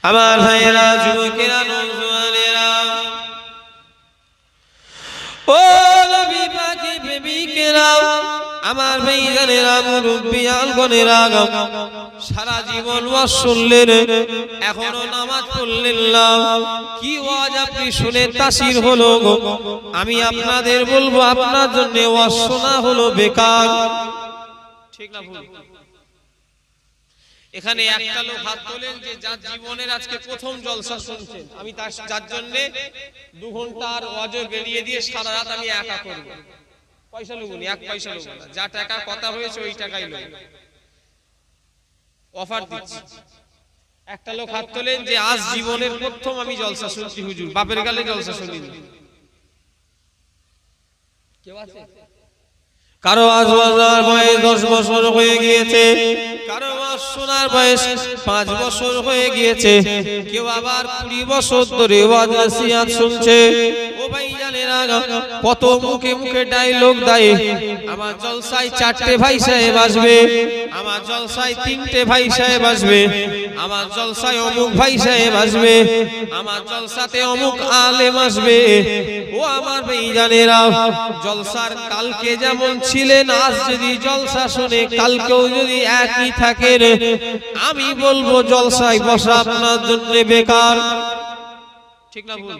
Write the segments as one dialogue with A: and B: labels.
A: আমার ভাইয়েরা, যুবকেরা, নওজোয়ানেরা, ও নবী পাকের প্রেমিকেরা, আমার ভাইজানেরা, মুরব্বিয়ানগণেরা, সারা জীবন ওয়াজ শুনলেন, এখনো নামাজ পড়লেন না। কি ওয়াজ আপনি শুনে তাসির হলো? আমি আপনাদের বলবো, আপনার জন্য ওয়াজ শোনা হলো বেকার। ঠিক না ভুল? এখানে একটা লোক হাত তোলেন যে যার জীবনের আজকে প্রথম জলসা শুনছেন। আমি যার জন্য 2 ঘন্টার ওয়াজ বেরিয়ে দিয়ে সারা রাত আমি একা করব। পয়সা লুগুনি, 1 পয়সা লুগুনি না, যা টাকা কথা হয়েছে ওই টাকাই লুগুন। অফার দিচ্ছি। একটা লোক হাত তোলেন যে আজ জীবনের প্রথম আমি জলসা শুনছি হুজুর, বাপের গালে জলসা শুনিনি। কেউ আছে? কারো আজ বাজার বয়স 10 বছর হয়ে গিয়েছে, কারো ওয়াজ শোনার বয়স 5 বছর হয়ে গিয়েছে, কেউ আবার 20 বছর ধরে ওয়াজ নসিহত শুনছে। ও ভাইজানেরা, কত মুখে মুখে ডায়লগ দেয়, আমার জলসায় 4টে ভাই সাহেব আসবে, আমার জলসায় 3টে ভাই সাহেব আসবে, আমার জলসায় অমুক ভাই সাহেব আসবে, আমার জলসাতে অমুক আলেম আসবে। ও আমার ভাইজানেরা, জলসার কালকে যেমন ছিলেন, আজ যদি জলসা শুনে কালকেও যদি একই থাকেন, আমি বলবো জলসায় বসা আপনার জন্য বেকার। ঠিক না ভুল?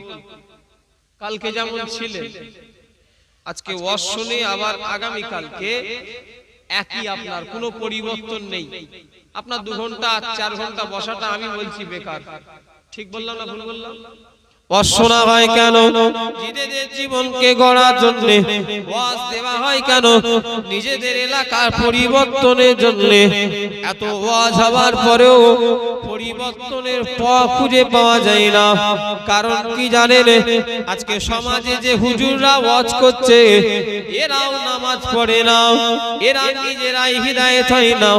A: কালকে যেমন ছিলেন, আজকে ওয়াজ শুনে আবার আগামী কালকে একই, আপনার কোনো পরিবর্তন নেই। আপনার 2 ঘন্টা 4 ঘন্টা বসাটা আমি বলছি বেকার। ঠিক বললাম না ভুল বললাম? ওয়াজ শোনা হয় কেন? নিজেদের জীবনকে গড়ার জন্য। ওয়াজ দেওয়া হয় কেন? নিজেদের এলাকার পরিবর্তনের জন্য। এত ওয়াজ হওয়ার পরেও পরিবর্তনের পথ খুঁজে পাওয়া যায় না। কারণ কি জানেন? আজকে সমাজে যে হুজুররা ওয়াজ করছে, এরাও নামাজ পড়ে না, এরা নিজেরাই হিদায়াত হয় না।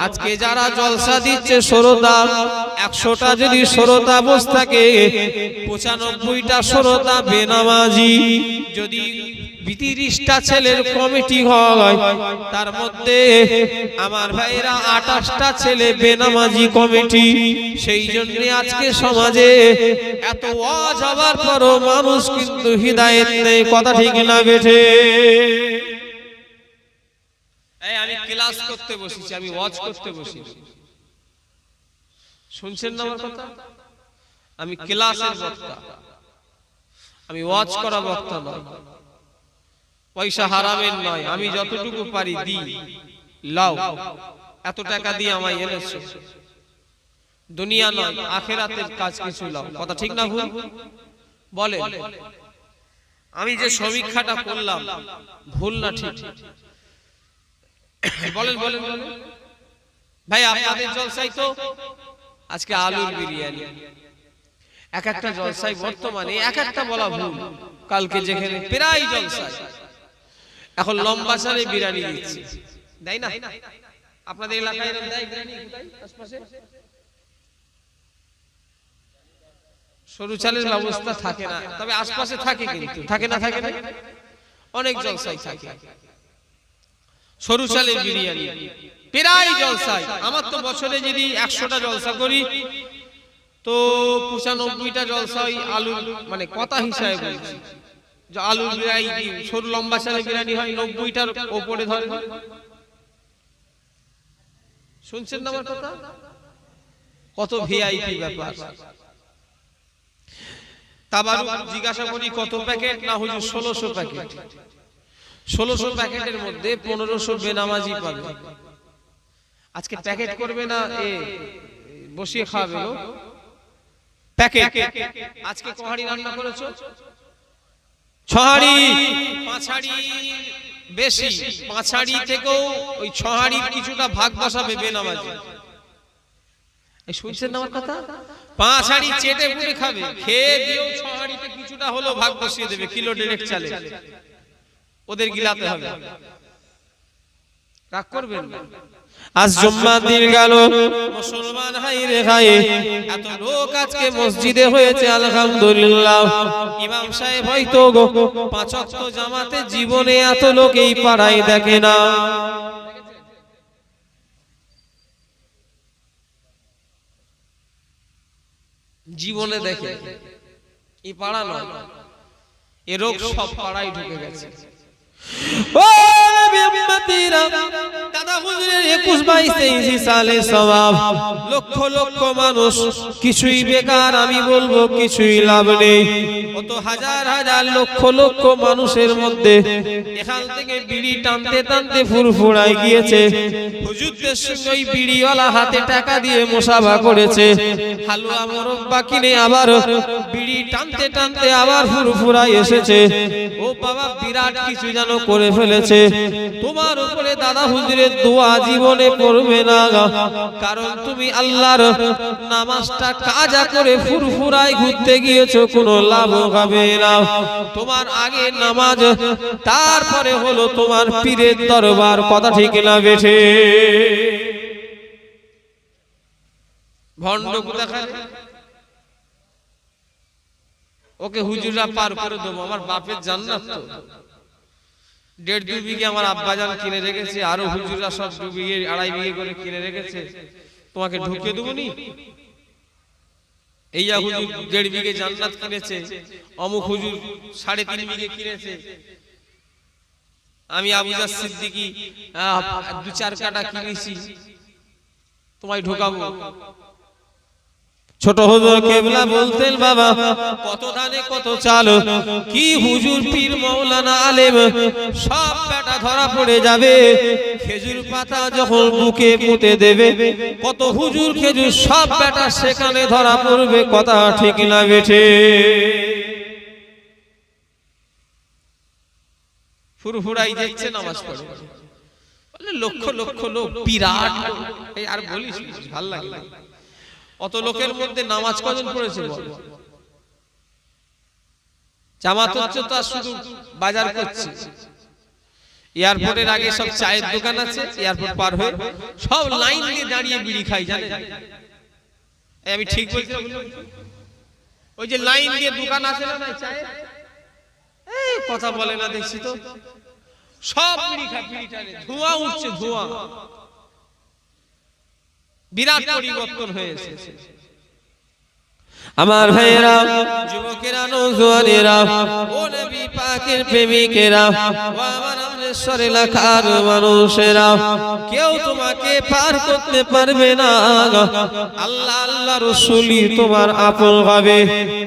A: আজকে যারা জলসা দিচ্ছে শ্রোতা, 100টা যদি শ্রোতা বসে থাকে, 95টা শ্রোতা বেনামাজি। যদি 30টা ছেলের কমিটি হয়, তার মধ্যে আমার ভাইরা 28টা ছেলে বেনামাজি কমিটি। সেই জন্য আজকে সমাজে এত ওয়াজ হওয়ার পরও মানুষ কিন্তু হিদায়াত নেই। কথা ঠিক না বেঠে? আমি ক্লাস করতে বসেছি, আমি ওয়াজ করতে বসেছি, শুনছেন না আমার কথা? আমি ক্লাসের বক্তা, আমি ওয়াজ করা বক্তা নয়, পয়সা হারামের নয়। আমি যতটুকু পারি দিই, লাও, এত টাকা দিয়ে আমায় এনেছো, দুনিয়া নয় আখিরাতের কাজ কিছু লাও। কথা ঠিক না ভুল? বলে আমি যে সমীক্ষাটা করলাম, ভুল না ঠিক? বলেন বলেন বলেন ভাই। আপনাদের জলসায় তো আজকে আলুর বিরিয়ানি, এক একটা জলসায় বর্তমানে এক একটা বলা ভুল। কালকে যেখানে প্রায় জলসায় এখন লম্বা সালে বিরিয়ানি দিচ্ছে, দেয় না? আপনাদের এলাকায় দেয় বিরিয়ানি? কোথায়? আশপাশে সরু চালের ব্যবস্থা থাকে না, তবে আশপাশে থাকে। কিন্তু থাকে না? থাকে না? অনেক জলসায় থাকে সরু চালের বিরিয়ানি প্রায় জলসায়। আমার তো বছরে যদি 100টা জলসা করি, তো 95টা জলসায় আলু, মানে কথা হিসাবে বলছি, যে আলুর বিরিয়ানি, সরু লম্বা চালের বিরিয়ানি হয় 90টার উপরে ধরে। শুনছেন না আমার কথা? কত ভিআইপি ব্যাপার। তাবারুক জিজ্ঞাসা করি কত প্যাকেট? না হুজুর 1600 প্যাকেট। 1600 প্যাকেটের মধ্যে 1500 বেনামাজি পাবে। আজকে প্যাকেট করবে না, বসিয়ে খাওয়াবে গো প্যাকেট। আজকে কোহাড়ি রান্না করেছো, 6 হাঁড়ি, 5 হাঁড়ি বেশি, 5 হাঁড়ি থেকেও ওই 6 হাঁড়ির কিছুটা ভাগ বসাবে বেনামাজি। শুনছেন না আমার কথা? 5 হাঁড়ি চেটে পুটে খাবে, খেয়ে দিয়েও 6 হাঁড়িতে কিছুটা হলো ভাগ বসিয়ে দেবে। কিলো ডাইরেক্ট চালে ওদের গিলাতে হবে। রাগ করবেন না। আজ জুম্মার দিন গেল, মুসলমান হাই রে হাই, এত লোক আজকে মসজিদে হয়েছে আলহামদুলিল্লাহ। ইমাম সাহেব হয়তো 5 ওয়াক্ত জামাতে জীবনে এত লোক এই পাড়ায় দেখে না। জীবনে দেখে এই পাড়া নয়, এ রোগ সব পাড়ায় ঢুকে গেছে। ও নবী উম্মতিরা, দাদা হুজুরের 21, 22, 23 সালে সওয়াব, লক্ষ লক্ষ মানুষ, কিছুই বেকার, আমি বলবো কিছুই লাভ নেই। কত হাজার হাজার লক্ষ লক্ষ মানুষের মধ্যে এখান থেকে বিড়ি টানতে টানতে ফুরফুরায় গিয়েছে। হুজুরদের সঙ্গে ওই বিড়িওয়ালা হাতে টাকা দিয়ে মুসাফা করেছে, হালুয়া মোরব্বা কিনে আবার বিড়ি টানতে টানতে আবার ফুরফুরায় এসেছে। ও বাবা, বিরাট কিছু যেন করে ফেলেছে। তোমার উপরে দাদা হুজুরের দোয়া জীবনে পড়বে না, কারণ তুমি আল্লাহর নামাজটা কাজা করে ফুরফুরায় ঘুরতে গিয়েছো, কোনো লাভ হবে না। তোমার আগে নামাজ, তারপরে হলো তোমার পীরের দরবার। কথা ঠিক না বেঠে? ভণ্ড কোথাকার, ওকে হুজুররা পার করে দেবো, আমার বাপের জান্নাত তো। 1.5-2 বিঘে আমার আব্বাজান কিনে রেখেছে, আরো হুজুররা সব 2 বিঘে 2.5 বিঘে করে কিনে রেখেছে, তোমাকে ঢুকিয়ে দেবো নি? এই হুজুর 1.5 বিঘে জান্নাত কিনেছে, অমুক হুজুর 3.5 বিঘে কিনেছে, আমি আবুজার সিদ্দিকী 2-4 কাটা কিনেছি, তোমায় ঢোকাবো? ছোট হুজুর কেবলা বলতেন, বাবা কত ধানে কত চাল, কি হুজুর পীর মাওলানা আলেম সব বেটা ধরা পড়ে যাবে। খেজুর পাতা যখন বুকে পুঁতে দেবে, কত হুজুর খেজুর সব বেটা সেখানে ধরা পড়বে। কথা ঠিক না বেঠে? ফুরফুরাই দেখছে নামাজ পড়ে, লক্ষ লক্ষ লোক, বিরাট। এই আর বলিস, ভাল লাগে। অত লোকের মধ্যে নামাজ কজন পড়েছে বল? জামাত হচ্ছে তো শুধু বাজার করছে। এয়ারপোর্টের আগে সব চায়ের দোকান আছে, এয়ারপোর্ট পার হয়ে সব লাইন দিয়ে দাঁড়িয়ে বিড়ি খাই, জানেন? আমি ঠিক বলছি? ওই যে লাইন দিয়ে দোকান আছে না চায়ে, কথা বলে না দেখছি তো, সব বিড়ি খায়, বিড়ি টানে, ধোঁয়া উঠছে, ধোঁয়া। বিরাট পরিবর্তন হয়েছে। আমার ভাইয়েরা, যুবকেরা, নওজোয়ানেরা, ও নবী পাকের প্রেমিকেরা, ও আমার আমরেশ্বর এলাকার মানুষেরা, কেউ তোমাকে পার করতে পারবে না। আল্লাহ আল্লাহ রাসূলই তোমার আপন হবে।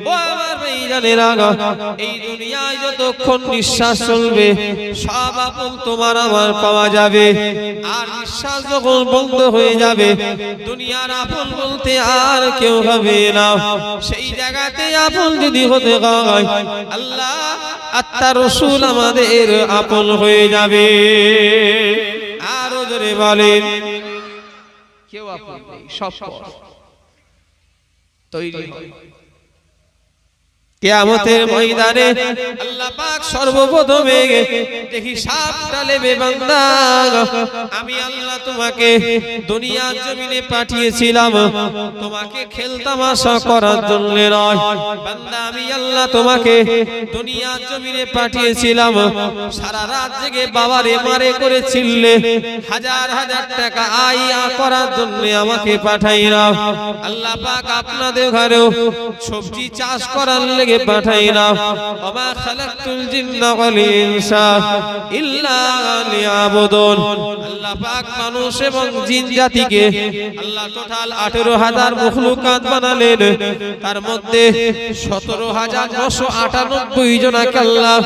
A: ও আমার ভাইজানেরা, এই দুনিয়ায় যতক্ষণ নিঃশ্বাস চলবে সব আপন তোমার আমার পাওয়া যাবে, আর নিঃশ্বাস যখন বন্ধ হয়ে যাবে দুনিয়ার আপন বলতে আর কেউ হবে না। সেই জায়গাতে আপন যদি হতে হয়, আল্লাহ আর তার রাসূল আমাদের আপন হয়ে যাবে। আরো জোরে বলেন, কেউ আপন নেই, সব তৈরি হয়। কিয়ামতের ময়দানে আল্লাহ পাক সর্বপ্রথমে দেখি সাপটা নেবে, বান্দা আমি আল্লাহ তোমাকে দুনিয়ার জমিনে পাঠিয়েছিলাম তোমাকে খেলতামাশা করার জন্য নয়। বান্দা আমি আল্লাহ তোমাকে দুনিয়ার জমিনে পাঠিয়েছিলাম সারা রাত জেগে বাবারে মারে করেছিলে, হাজার হাজার টাকা আয় করার জন্য আমাকে পাঠাইলাম। আল্লাহ পাক আপনাদের ঘরেও সবজি চাষ করার লেগে পাঠাইলাম। ওমা খালাকতুল জিন্না ওয়াল ইনসা ইল্লা লিয়াবুদুন। আল্লাহ পাক মানুষ এবং জিন জাতিকে আল্লাহ টোটাল 18,000 মখলুকাত বানালেন, তার মধ্যে 17,998 জনকে আল্লাহ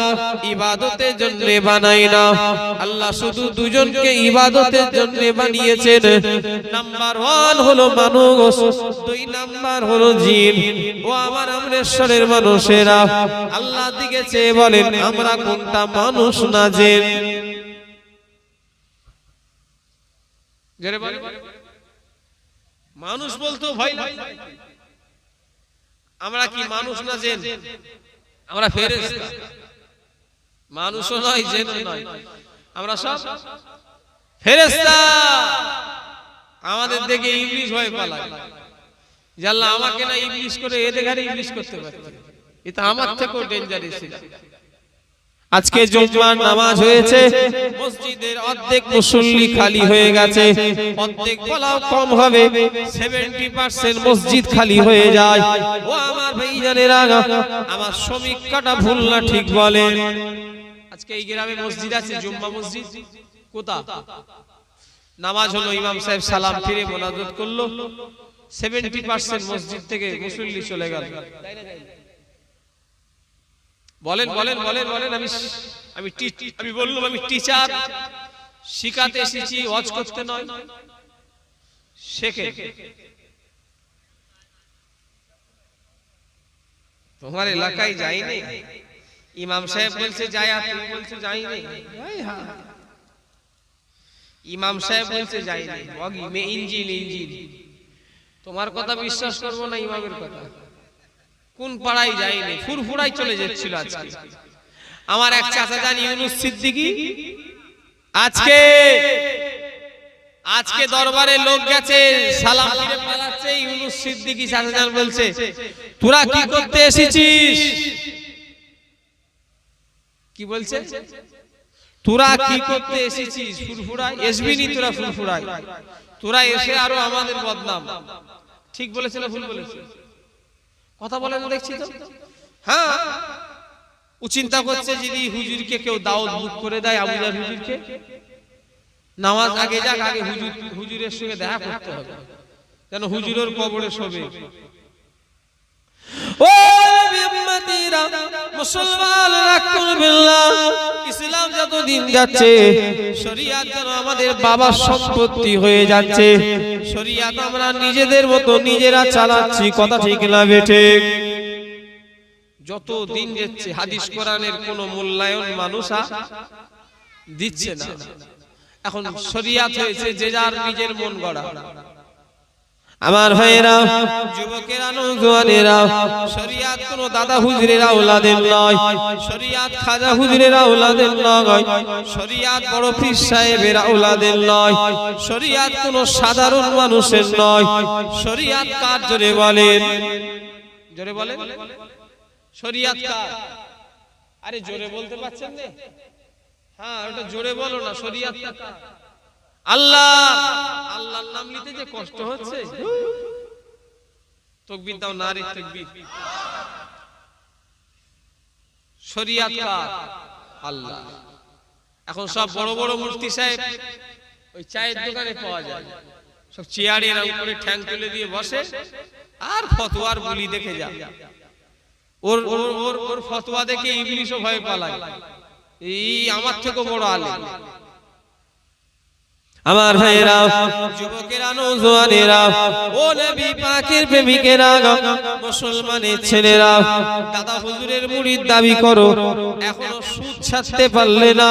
A: ইবাদতের জন্য বানাইনা। আল্লাহ শুধু দুজনকে ইবাদতের জন্য বানিয়েছেন। নাম্বার 1 হলো মানুষ, 2 নাম্বার হলো জিন। ও আমার আমরেশ্বরের মানুষেরা, আল্লাহ দিকে চেয়ে বলেন আমরা কোনটা মানুষ না জিন? মানুষ বলতো ভয় লাগে, আমরা কি মানুষ না জিন? আমরা ফেরেশতা, মানুষও নয় জিনও নয়, আমরা সব ফেরেশতা। আমাদের দেখে ইবলিশ ভয় পালায়, যে আল্লাহ আমাকে না ইবলিশ করে এদের ঘরে ইবলিশ করতে পারত, এটা আমার থেকেও ডেঞ্জারাস ছিল। আজকে জুম্মার নামাজ হয়েছে, মসজিদের অর্ধেক মুসল্লি খালি হয়ে গেছে, অর্ধেক বলাও কম হবে, 70% মসজিদ খালি হয়ে যায়। ও আমার ভাইজানেরা, আমার সমীক্ষাটা ভুল না ঠিক বলেন? আজকে এই গ্রামে মসজিদ আছে, জুম্মা মসজিদ কোথা? নামাজ হলো, ইমাম সাহেব সালাম ফিরে মোনাজাত করলো, 70% মসজিদ থেকে মুসল্লি চলে গেল। বলেন বলেন বলেন বলেন। আমি বললাম আমি টিচার, শিখাতে এসেছি, ওয়াজ করতে নয়। শেখে তোমার এলাকায় যাইনি, ইমাম সাহেব বলছে যাই, আর তুমি বলছো যাইনি। ইমাম সাহেব বলছে যাইনি, মে ইঞ্জিল ইঞ্জিল। তোমার কথা বিশ্বাস করবো না, ইমামের কথা। কোন পাড়ায় যায়নি, ফুরফুরাই চলে যাচ্ছিল। আজকে আমার এক চাচা জান ইউনুস সিদ্দিকী, আজকে দরবারে লোক গেছে, সালাম ফিরে পালাচ্ছে। ইউনুস সিদ্দিকী চাচা জান বলছে, তোরা কি করতে এসেছিস? কি বলছে? তোরা কি করতে এসেছিস? ফুরফুরায় এসবিনি, তোরা ফুরফুরায়, তোরা এসে আরো আমাদের বদনাম। ঠিক বলেছে না ভুল বলেছে? কথা বলে না দেখছি তো। হ্যাঁ, ও চিন্তা করছে যদি হুজুরকে কেউ দাওয়াত বুক করে দেয়, আবুজার হুজুরকে, নামাজ আগে যাক, আগে হুজুরের সঙ্গে দেখা করতে হবে, যেন হুজুরের কবরে শোবে। ও উম্মতিরা, মুসলমানরা কুলবিল্লাহ, ইসলাম যতদিন যাচ্ছে, শরিয়াত যেন আমাদের বাবার সম্পত্তি হয়ে যাচ্ছে। শরিয়াত আমরা নিজেদের মতো নিজেরা চালাচ্ছি, কথা ঠিক না বেঠিক? যত দিন যাচ্ছে হাদিস কোরআনের কোনো মূল্যায়ন মানুষ দিচ্ছে না। এখন শরিয়াত হয়েছে যে যার নিজের মন গড়া। আমার ভাইয়েরা, যুবকেরা, নওজোয়ানেরা, শরিয়াত কোনো দাদা হুজুরের আওলাদের নয়, শরিয়াত খাজা হুজুরের আওলাদের নয়, শরিয়াত বড় পীর সাহেবের আওলাদের নয়, শরিয়াত কোনো সাধারণ মানুষের নয়। শরিয়াত কার? জোরে বলেন, জোরে বলেন। শরিয়াত কার? আরে জোরে বলতে পারছেন না? হ্যাঁ, ওটা জোরে বলো না। শরিয়াত কার? আল্লাহ। আল্লাহর নাম নিতে যে কষ্ট হচ্ছে। তাকবীর দাও, নারে তাকবীর। শরিয়াত কার? আল্লাহ। এখন সব বড় বড় মুফতি সাহেব ওই চায়ের দোকানে পাওয়া যায়, সব চেয়ারে এর উপরে ঠ্যাং তুলে দিয়ে বসে আর ফতোয়ার বলি দেখে যায়। ওর ওর ওর ফতোয়া দেখে ইবলিশও ভয় পালায়, এই আমার থেকে বড় আলেম। আমার ভাইরা, যুবকেরা, নওজোয়ানেরা, ও নবী পাকের প্রেমিকেরা, মুসলমানের ছেলেরা, দাদা হুজুরের মুরিদ দাবি করো, এখনো সুদ ছাড়তে পারলে না।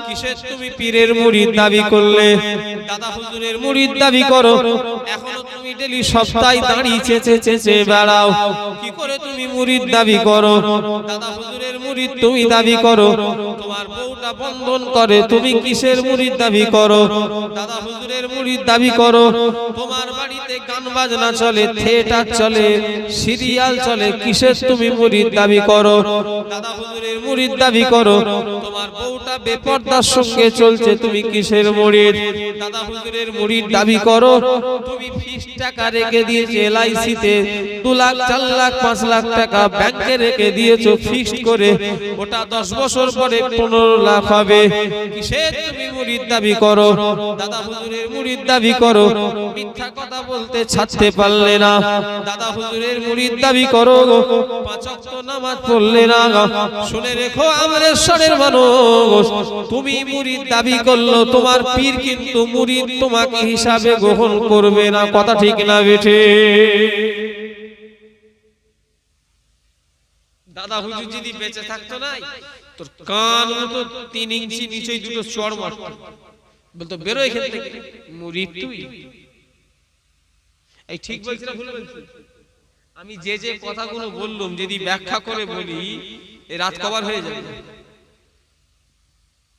A: কিসের তুমি পীরের মুরিদ দাবি করলে? দাদা হুজুরের মুরিদ দাবি করো, এখনো তুমি ডেলি সপ্তাহে দাঁড়ি চেঁচে চেঁচে বেড়াও। কি করে তুমি মুরিদ দাবি করো? দাদা হুজুরের মুরিদ তুমি দাবি করো, তোমার বউটা বন্ধন করে, তুমি কিসের মুরিদ দাবি করো? দাদা হুজুরের মুরিদ দাবি করো, তোমার বাড়িতে গান বাজনা চলে, থিয়েটার চলে, সিরিয়াল চলে, কিসের তুমি মুরিদ দাবি করো? দাদা হুজুরের মুরিদ দাবি করো, তোমার বউটা বেপরদার সঙ্গে চলছে, তুমি কিসের মুরিদ? দাদা হুজুরের মুরিদ দাবি করো, তুমি ফিস টাকা রেখে দিয়েছো এলআইসিতে, 2 লাখ 4 লাখ 5 লাখ টাকা ব্যাংকে রেখে দিয়েছো ফিক্সড করে, ওটা 10 বছর পরে 15 লাখ হবে, কিসের তুমি মুরিদ দাবি করো? দাদা হুজুরের মুরিদ দাবি করো, মিথ্যা কথা বলতে ছাড়তে পারলে না। দাদা হুজুরের মুরিদ দাবি করো, 5 ওয়াক্ত নামাজ পড়লে না। শুনে রেখো আমরেশ্বরের মানুষ, তুমি মুরিদ দাবি করলো, তোমার পীর কিন্তু মুরিদ তোমাকে হিসাবে গ্রহণ করবে না, কথা ঠিক না বেঠে? দাদা হুজুর যদি বেঁচে থাকতো না, তোর কান মতো 3 ইঞ্চি নিচেই দুটো চড় মারতো, বলতো বেরো এখান থেকে, মুরিদ তুই। এই ঠিক বলছি না ভুল বলছি? আমি যে যে কথাগুলো বললাম যদি ব্যাখ্যা করে বলি, এই রাত কভার হয়ে যাবে।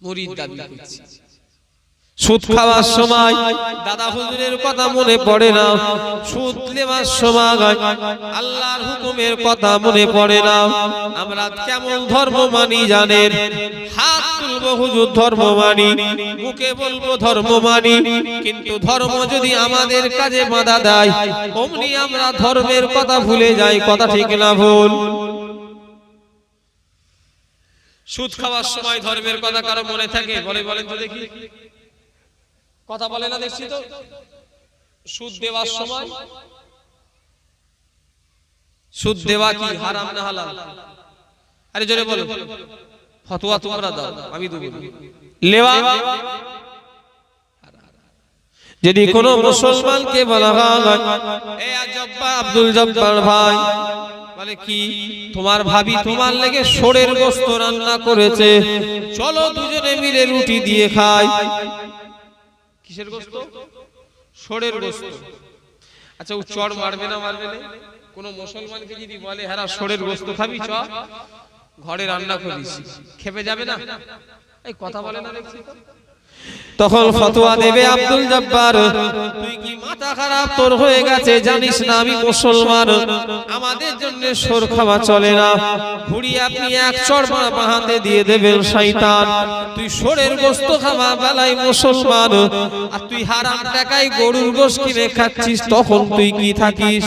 A: মুরিদ দাবি করছি, সুদ খাওয়ার সময় দাদা হুজুরের কথা মনে পড়ে না, সুদ নেওয়ার সময় আল্লাহর হুকুমের কথা মনে পড়ে না। আমরা কেমন ধর্ম মানি জানেন? হাত তুলবো হুজুর ধর্ম মানি, মুখে বলবো ধর্ম মানি, কিন্তু ধর্ম যদি আমাদের কাজে বাধা দেয় অমনি আমরা ধর্মের কথা ভুলে যাই। কথা ঠিক না ভুল? সুদ খাওয়ার সময় ধর্মের কথা কারো মনে থাকে? বলেন তো দেখি। কথা বলে না দেখছি তো। সুদ দেওয়ার সময়, সুদ দেওয়া কি হারাম না হালাল? আরে জোরে বলো। ফতোয়া তোমরা দাও, আমি দেব। লেওয়া যদি কোন মুসলমানকে বলা হয় এই আব্দুল জব্বার ভাই, বলে কি তোমার ভাবি তোমার লেগে শোরের গোশত রান্না করেছে, চলো দুজনে মিলে রুটি দিয়ে খাই। কিসের গোশত? শোরের গোশত। আচ্ছা ও চড় মারবে না? মারবে না? কোন মুসলমানকে যদি বলে হ্যাঁ শোরের গোশত খাবি, চ ঘরে রান্না করিস, খেপে যাবে না? এই কথা বলে না দেখছি তো। তখন ফতোয়া দেবে আব্দুল জব্বার, তুই কি মাথা খারাপ তোর হয়ে গেছে? জানিস না আমি মুসলমান, আমাদের জন্য শোর খাওয়া চলে না। ঘুড়ি আপনি এক চড় বাহাতে দিয়ে দেবেন শয়তান। তুই শোরের গোশত খাওয়া বেলায় মুসলমান, আর তুই হারাম টাকায় গরুর গোশত কিনে খাচ্ছিস, তখন তুই কি থাকিস?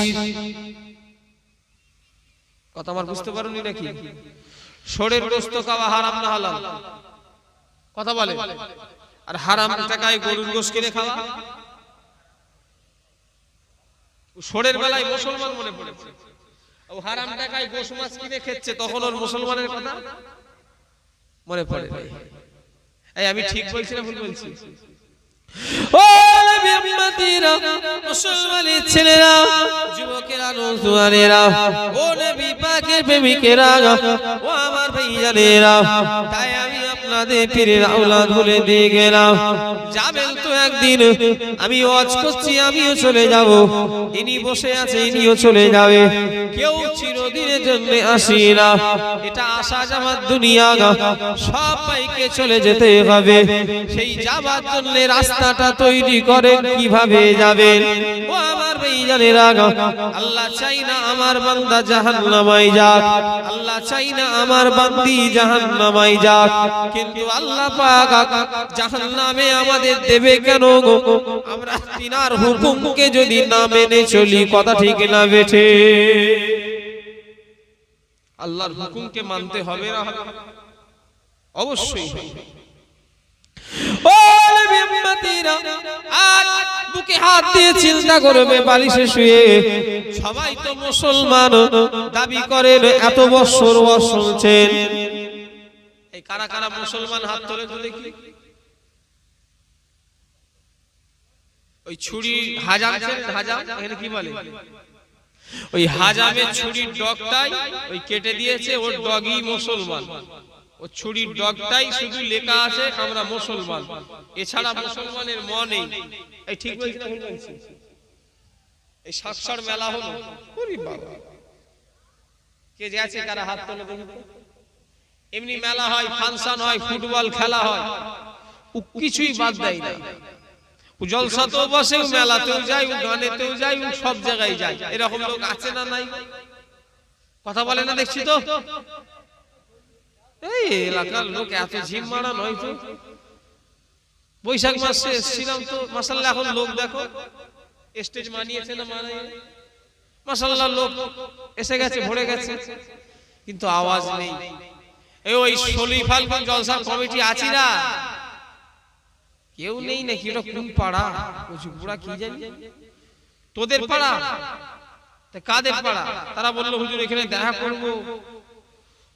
A: কথা আমার বুঝতে পারোনি নাকি? শোরের গোশত খাওয়া হারাম না হালাল? কথা বলে। আর হারাম টাকায় গরুর গোশত কিনে খাওয়া? শোরের বেলায় মুসলমান মনে পড়েছে, ও হারাম টাকায় গোশ মাছ কিনে খেচ্ছে, তখন ওর মুসলমানের কথা মনে পড়ে। এই আমি ঠিক বলছি না ভুল বলছি? ও নবী উম্মতিরা, মুসলমানের ছেলেরা, যুবকেরা, নওজোয়ানেরা, ও নবী পাকের প্রেমিকেরা, ও আমার ভাইজানেরা, তাই আমি আপনাদের পীরের আওলাদ বলে দিয়ে গেলাম, যাবেন তো একদিন। আমি ওয়াজ করছি, আমিও চলে যাব, ইনি বসে আছে, ইনিও চলে যাবে। কেউ চিরদিনের জন্য আসি না, এটা আসা যাওয়ার দুনিয়া, সবাইকে চলে যেতে হবে। সেই যাবার জন্য রাস্তাটা তৈরি করেন, কিভাবে যাবেন? ও আমার ভাইজানেরা, আল্লাহ চাই না আমার বান্দা জাহান্নামায় যাক, আল্লাহ চাই না আমার বান্দি জাহান্নামায় যাক, কিন্তু আল্লাহ পাক জাহান্নামে আমাদের দেবে কেন? আমরা তিনার হুকুমকে যদি না মেনে চলি। কথা ঠিক না বেঠে? আল্লাহর হুকুমকে মানতে হবে না? অবশ্যই। ও নবী উম্মতিরা, আজ বুকে হাত দিয়ে চিন্তা করবে, বালিশে শুয়ে সবাই তো মুসলমান দাবি করেন, এত বছর শুনছেন। এই কারা কারা মুসলমান হাত তোলে তো দেখি। ওই ছুরি হাজাম, হাজাম এখানে কি বলে? ওই হাজামের ছুরির ডগটাই ওই কেটে দিয়েছে, ওর ডগই মুসলমান। ও ছুরির ডগটাই শুধু লেখা আছে আমরা মুসলমান, এছাড়া মুসলমানের মন নেই। এই ঠিক বলছি না ভুল বলছি? এই সাতসার মেলা হলো, ওরে বাবা, কে যে আছে কারা হাত তোলে দেখি তো। এমনি মেলা হয়, ফাংশন হয়, ফুটবল খেলা হয়, ও কিছুই বাদ দেয় না। ও জলসাতেও বসে, ও মেলাতেও যায়, ও গানেতেও যায়, ও সব জায়গায় যায়। এরকম লোক আছে না নাই? কথা বলে না দেখছি তো। এই এলাকার লোক এত ঝিম মারা নয় তো। বৈশাখ মাসে এসেছিলাম তো, মাশাআল্লাহ এখন লোক দেখো, স্টেজ মানিয়েছে না মানায়, মাশাআল্লাহ লোক এসে গেছে, ভরে গেছে, কিন্তু আওয়াজ নেই। এই ওই শরীফালগঞ্জ জলসা কমিটি আছি না, কেউ নেই নাকি? ওটা কোন পাড়া? পুরা কি জানি, তোদের পাড়া? কাদের পাড়া? তারা বললো হুজুর এখানে দেখা করবো।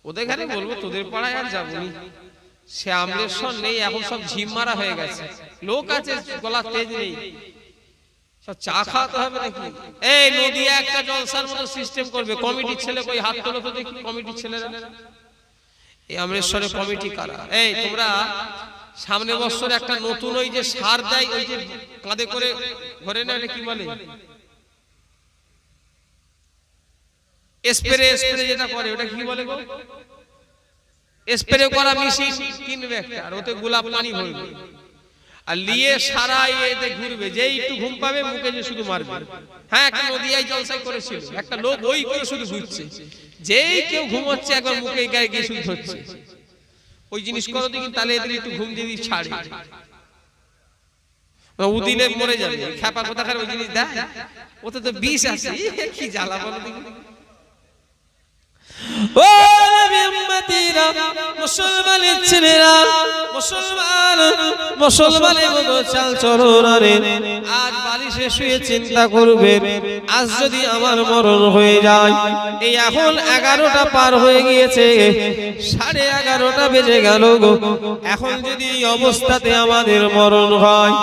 A: ওদের ঘরে বলবো তোদের পাড়ায় আর যাবনি। সে আমলেশ্বর নেই, এখন সব ঝিম মারা হয়ে গেছে। লোক আছে, গলা তেজ নেই, সব চা খাওয়াতে হবে নাকি? এই নদিয়া একটা জলসার মতো সিস্টেম করবে। কমিটির ছেলে কই? হাত তোলো তো দেখি কমিটির ছেলেরা। এই আমলেশ্বরের কমিটি কারা? এই তোমরা সামনে বছর একটা নতুন ওই যে সার দেয়, ওই যে কাঁধে করে ঘরে না, কি বলে স্প্রে, স্প্রে যেটা করে ওটা কি বলে গো? স্প্রে করা মেশিন কিনবে একটা, আর ওতে গোলাপ পানি ভরবে। আর নিয়ে সারা এতে ঘুরবে, যেই একটু ঘুম পাবে মুখে যে শুধু মারবে। হ্যাঁ, একটা নদিয়ায় জলসাই করেছিল, একটা লোক ওই করে শুধু ঘুরছে, যেই কেউ ঘুমোচ্ছে একবার মুখে গায়ে গিয়ে শুধু ধরছে। ওই জিনিস করো দেখি, তাহলে এদের একটু ঘুম দিয়ে ছাড়ে, উদিলে মরে যাবে। খ্যাপা কোথাকার ওই জিনিস দেয়, ওতে তো বিষ আছে, কি জ্বালা বলো দেখি। ও নবী উম্মতিরা, মুসলমানের ছেলেরা, মুসলমানের মতো চাল চলন রে। আজ বালিশে শুয়ে চিন্তা করবে, আজ যদি আমার মরণ হয়ে যায়। এই এখন 11টা পার হয়ে গিয়েছে, 11:30 বেজে গেল গো। এখন যদি এই অবস্থাতে আমাদের মরণ হয়,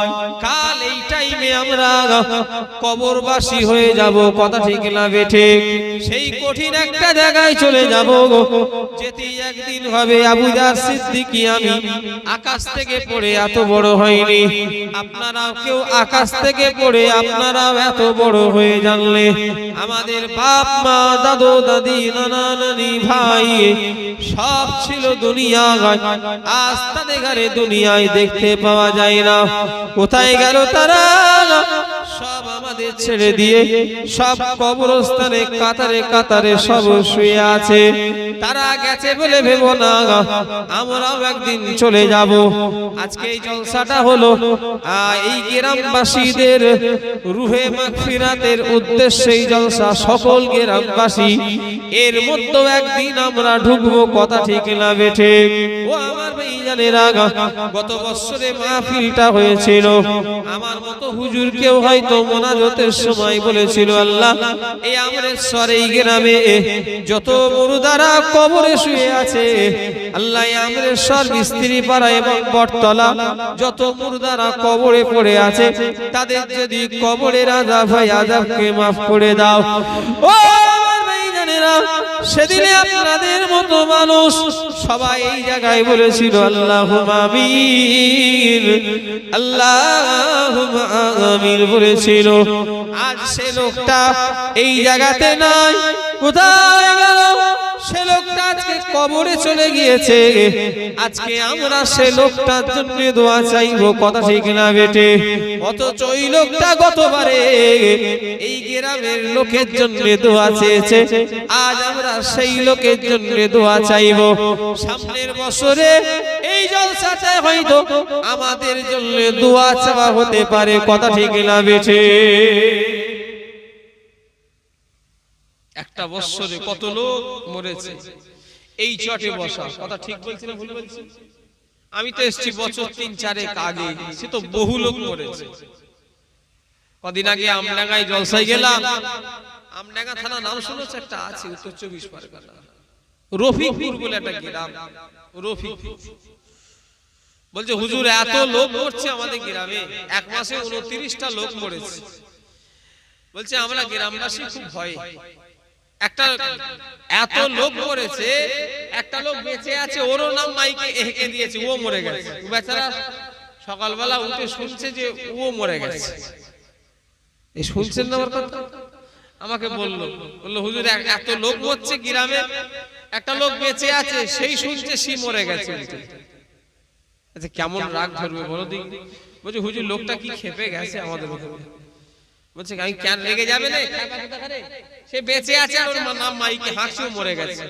A: কাল এই টাইমে আমরা কবরবাসী হয়ে যাব, কথা ঠিক না বেঠে? সেই কঠিন একটা জায়গায় চলে যাব গো, যেতেই একদিন হবে। আবু যার সিদ্দিকী আমি আকাশ থেকে পড়ে এত বড় হয়নি, আপনারাও কেউ আকাশ থেকে পড়ে আপনারাও এত বড় হয়ে জানলে। আমাদের বাপ মা দাদু দাদি নানা নানি ভাই সব ছিল দুনিয়ায়, আজ তাদের ঘরে দুনিয়ায় দেখতে পাওয়া যায় না। কোথায় গেল তারা? সব আমাদের ছেড়ে দিয়ে সব কবরস্থানে কাতারে কাতারে সব শুয়ে আছে। তারা গেছে বলে ভেবো না, আমরাও একদিন চলে যাব। আজকে এই জলসাটা হলো এই গ্রামবাসীদের রুহে মাগফিরাতের উদ্দেশ্যে এই জলসা। সকল গ্রামবাসী এর মধ্যে একদিন আমরা ঢুকবো, কথা ঠিক না বেঠে? ও আমার ভাইজানেরা, গত বছরে মাহফিলটা হয়েছিল, আমার মতো হুজুর কেউ হয়তো মোনাজাতের সময় বলেছিল, আল্লাহ এই আমরেশ্বর এই গ্রামে যত মুর্দারা কবরে শুয়ে আছে, আল্লাহ আমরেশ্বর মিস্ত্রি পাড়া এবং বটতলা যত মুর্দারা কবরে পড়ে আছে, তাদের যদি কবরের আযাব হয়, আযাবকে মাফ করে দাও। ও সেদিনে আপনাদের মতো মানুষ সবাই এই জায়গায় বলেছিল আল্লাহুম্মা আমিন, আল্লাহুম্মা আমিন বলেছিল। আজ সে লোকটা এই জায়গাতে নাই, কোথায় গেল? সে লোকটা আজকে কবরে চলে গিয়েছে। আজকে আমরা সে লোকটার জন্য দোয়া চাইবো, কথা ঠিক না বেটে? অথচ ওই লোকটা গতবারে এই গ্রামের লোকের জন্য দোয়া চেয়েছে, আজ আমরা সেই লোকের জন্য দোয়া চাইবো। সামনের বছরে এই জলসাটায় হয়তো আমাদের জন্য দোয়া চাওয়া হতে পারে, কথা ঠিক না বেটে? একটা বছরে কত লোক মরেছে এই চটে বসা, কথা ঠিক বলছি না ভুল বলছি? আমি তো এসেছি বছর 3-4 আগে, সে তো বহু লোক মরেছে। কদিন আগে আমডাঙ্গায় জলসায় গেলাম। আমডাঙ্গা থানা নাম শুনেছে? একটা আছে উত্তর 24 পরগনা, রফিকপুর বলে একটা গ্রাম। রফিকপুর বলছে হুজুর এত লোক মরছে আমাদের গ্রামে, এক মাসে 29টা লোক মরেছে। বলছে আমরা গ্রামবাসী খুব ভয়ে, একটা এত লোক মরেছে, একটা লোক বেঁচে আছে, ওরও নাম মাইকে এঁকে দিয়েছে, ও মরে গেছে। বেচারা সকালবেলা উঠে শুনছে যে ও মরে গেছে। এই শুনছেন না আমার কথা? আমাকে বললো হুজুর এত লোক মরছে গ্রামে, একটা লোক বেঁচে আছে, সেই শুনছে সে মরে গেছে। আচ্ছা কেমন রাগ ধরবে বলো দিন? বলছে হুজুর লোকটা কি খেপে গেছে আমাদের উপরে। বলছে আমি কেন রেগে যাবে না, সে বেঁচে আছে আর ওর নাম মাইকে হাঁকছেও মরে গেছে।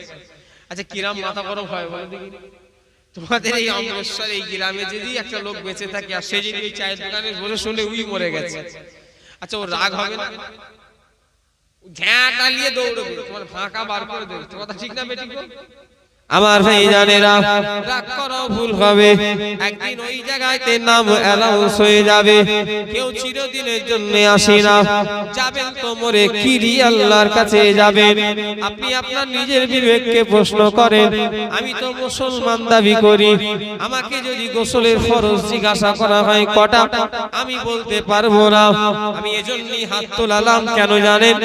A: আচ্ছা কিরাম মাথা গরম হয় বলো দেখি? তোমাদের এই আমরেশ্বর এই গ্রামে যদি একটা লোক বেঁচে থাকে আর সে যদি এই চায়ের দোকানে বলে শুনে উই মরে গেছে, আচ্ছা ও রাগ হবে না? ঝ্যাঁ টালিয়ে দৌড়বে, তোমার ফাঁকা বার করে দেবে, কথা ঠিক না বেটি? আমার ভাইজানেরা, রাগ করা ভুল হবে। একদিন ওই জায়গাতে নাম অ্যালাউন্স হয়ে যাবে, কেউ চিরদিনের জন্য আসে না। যাবেন তো মরে, কিরি আল্লাহর কাছে যাবেন। আপনি আপনার নিজের বিবেককে প্রশ্ন করেন, আমি তো মুসলমান দাবি করি, আমাকে যদি গোসলের ফরজ জিজ্ঞাসা করা হয় কটা, আমি বলতে পারবো না। আমি এজন্যই হাত তোলালাম, কেন জানেন?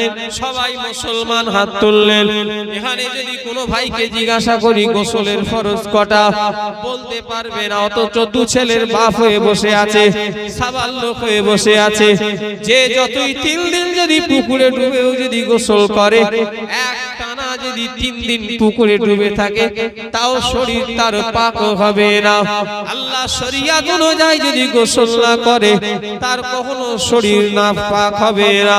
A: সবাই মুসলমান হাত তুললেন। এখানে যদি কোনো ভাইকে জিজ্ঞাসা গোসলের ফরজ কটা, বলতে পারবে না। অথচ 2 ছেলের বাপ হয়ে বসে আছে, সাবাল লোক হয়ে বসে আছে, যে যতই 3 দিন যদি পুকুরে ডুবেও যদি গোসল করে, এক টানা যদি 3 দিন পুকুরে ডুবে থাকে তাও শরীর তার পাক হবে না। আল্লাহ শরিয়ত অনুযায়ী যদি গোসল না করে তার কখনো শরীর না পাক হবে না।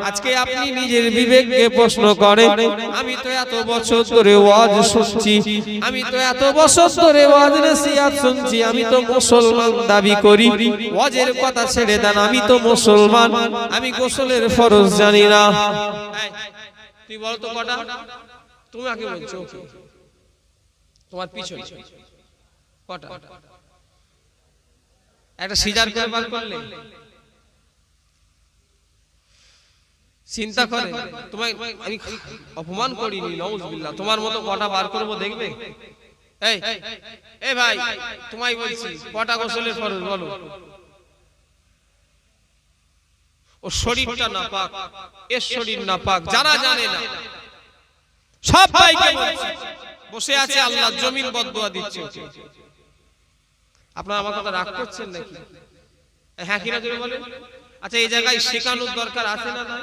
A: আজকে আপনি নিজের বিবেককে প্রশ্ন করেন, আমি তো এত বছর ধরে ওয়াজ শুনছি, আমি তো এত বছর ধরে ওয়াজ নসিহত শুনছি, আমি তো মুসলমান দাবি করি, ওয়াজের কথা ছেড়ে দেন, আমি তো মুসলমান, আমি গোসলের ফরজ জানি না। তুই বল তো কটা? তোমাকে বলছো তোমার পিছনে কটা? একটা সিজার করে বার করলে চিন্তা করে তোমায় আমি অপমান করিনি, নাউজুবিল্লাহ, তোমার মতো কটা বার করব দেখবে? এই এই ভাই তোমায় বলছি কটা গোসলের ফরজ বলো? ও শরীরটা নাপাক, এর শরীর নাপাক, যারা জানে না সব ভাইকে বলছি, বসে আছে আল্লাহ জমিন বদদুয়া দিচ্ছে। আপনারা আমার কথা রাগ করছেন নাকি? হ্যাঁ কিনা জোরে বলেন। আচ্ছা এই জায়গায় শেখানোর দরকার আছে না? না,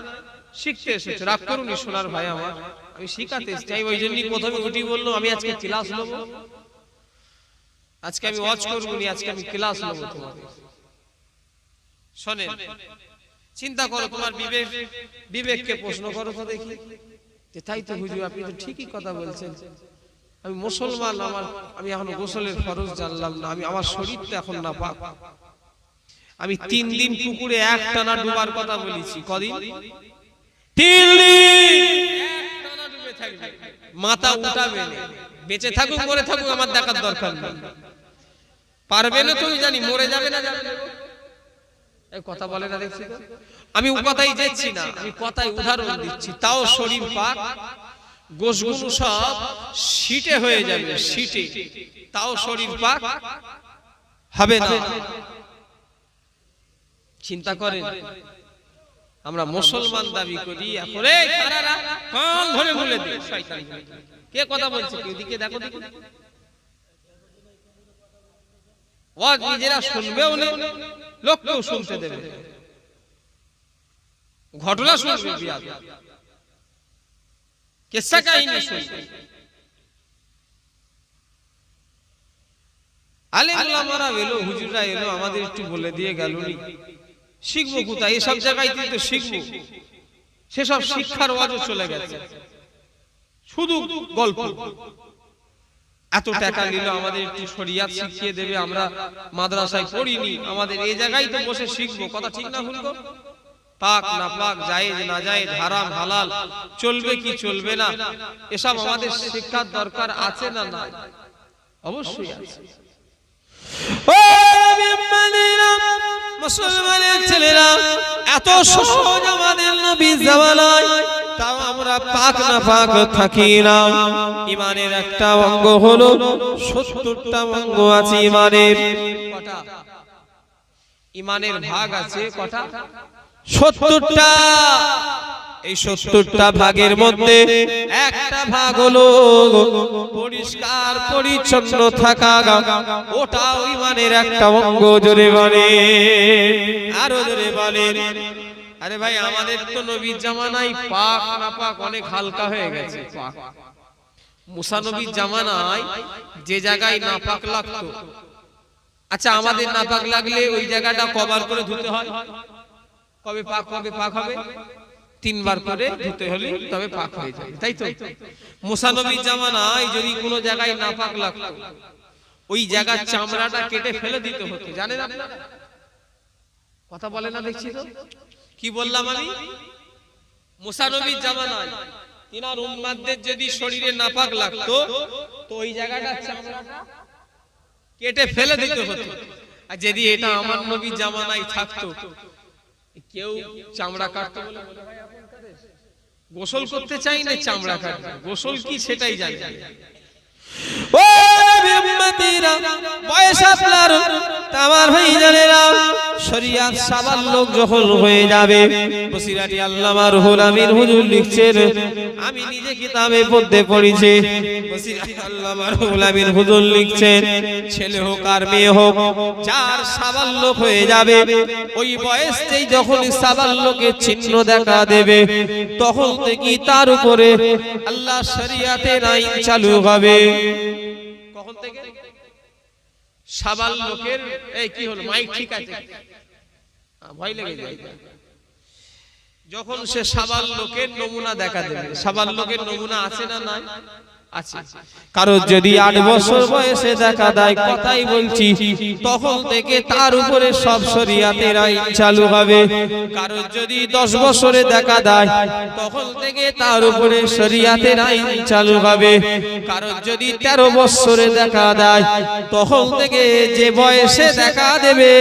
A: শিখতে এসেছে, রাগ করুনি সোনার ভাই আমার, আমি শিখাতে চাই। ওই জন্যই প্রথমে উঠি বললাম আমি আজকে ক্লাস নেবো, আজকে আমি ওয়াজ করবো নি, আজকে আমি ক্লাস নেবো তোমাদের। শোনেন, চিন্তা করো, তোমার বিবেককে প্রশ্ন করো তো দেখি। তাই তো হুজুর আপনি তো ঠিকই কথা বলছেন, আমি মুসলমান, আমি এখনো গোসলের ফরজ জানলাম না, আমি আমার শরীরটা এখন না পাক, আমি 3 দিন পুকুরে একটানা ডুবার কথা বলেছি। কদিন? 3 দিন একটানা ডুবে থাকবে, মাথা উঠাবে না, বেঁচে থাকুক মরে থাকুক আমার দেখার দরকার নেই। পারবে না তুমি জানি, মরে যাবে না যাবে না, এই কথা বলে না দেখছি তো। আমি ও কথাই যাচ্ছি না, আমি কথাই উদাহরণ দিচ্ছি। তাও শরীর পাক, গোশগুলো সব শীটে হয়ে যাবে, শীটে, তাও শরীর পাক হবে না। চিন্তা করেন, আমরা মুসলমান দাবি করি, এখন এই কারারা কান ধরে বলে দে শয়তান, কে কথা বলছে? কেউ দিকে দেখো দেখো, ওয়াজ নিজেরা শুনবেও না, লোককেও শুনতে দেবে, ঘটনা শুনবে, বিয়াদ কিসসা কাহিনী শুনবে। আলেম ওলামারা এলো, হুজুররা এলো, আমাদের একটু বলে দিয়ে গেলনি, শিখবো কোথায়? এসব জায়গায় তো শিখবো, সেসব শিক্ষার ওয়াজও চলে গেছে, শুধু গল্প। এত টাকা নিল আমাদের একটু শরিয়াত শিখিয়ে দেবে, আমরা মাদ্রাসায় পড়িনি, আমাদের এই জায়গায় তো বসে শিখবো, কথা ঠিক না ভুল? পাক না পাক, জায়েজ না জায়েজ, হারাম হালাল, চলবে কি চলবে না, এসব আমাদের শিক্ষার দরকার আছে না? না, অবশ্যই আছে। মুসলমানের ছেলেরা, এত সহজ আমাদের নবীর জামানায়, তাও আমরা পাক না পাক থাকি না। ইমানের একটা অঙ্গ হলো, 70টা অঙ্গ আছে ইমানের। কটা? ইমানের ভাগ আছে কটা? 70টা। এই 70টা ভাগের মধ্যে একটা ভাগ হলো পরিষ্কার পরিচ্ছন্ন থাকা, ওটাও ইমানের একটা অঙ্গ। জোরে বলে, আরো জোরে বলে। আরে ভাই আমাদের তো নবীর জামানায় পাক না পাক অনেক হালকা হয়ে গেছে। পাক মুসা নবীর জামানায় যে জায়গায় নাপাক লাগতো, আচ্ছা আমাদের নাপাক লাগলে ওই জায়গাটা কভার করে ধুতে হয়, কবে পাক হবে? পাক হবে 3 বার করে ধুতে হলে তবে পাক হয়ে যায়, তাই তো? মুসা নবীর জামানায় যদি কোনো জায়গায় নাপাক লাগতো, ওই জায়গার চামড়াটা কেটে ফেলে দিতে হতো, জানেন আপনারা? কথা বলে না দেখছি তো। কি বললাম আমি? মুসা নবীর জামানায় তিনার উম্মতদের যদি শরীরে নাপাক লাগতো, তো ওই জায়গাটা চামড়াটা কেটে ফেলে দিতে হতো। আর যদি এটা আমার নবীর জামানায় থাকতো, কেউ চামড়া কাটতো বলে গোসল করতে চাই না, চামড়া কাটবে, গোসল কি সেটাই জানি। ও নবী উম্মতিরা বয়স আপনার আমার ভাই জানেরা শরীয়ত সাবাল্লুক যখন হয়ে যাবে বসিরাটি আল্লামা রুহুল আমিন হুজুর লিখছেন আমি নিজে কিতাবে পড়তে পড়েছি বসিরাটি আল্লামা রুহুল আমিন হুজুর লিখছেন ছেলে হোক আর মেয়ে হোক যার সাবাল্লুক হয়ে যাবে ওই বয়সেই যখন সাবাল্লুকের চিহ্ন দেখা দেবে তখন থেকে তার উপরে আল্লাহ শরীয়তের আইন চালু হবে কখন থেকে সাবাল্লুকের এই কি হলো মাইক ঠিক আছে ভয় লেগে যায় যখন সে সাবাল্লুকের নমুনা দেখা দেবে সাবাল্লুকের নমুনা আছে না নাই আছে কারো যদি 8 বছর বয়সে দেখা দেয় কথাই বলছি তখন থেকে তার উপরে সব শরীয়তের আইন চালু হবে কারো যদি 10 বছরে দেখা দেয় তখন থেকে তার উপরে শরীয়তের আইন চালু হবে কারো যদি 13 বছরে দেখা দেয় তখন থেকে যে বয়সে দেখা দেবে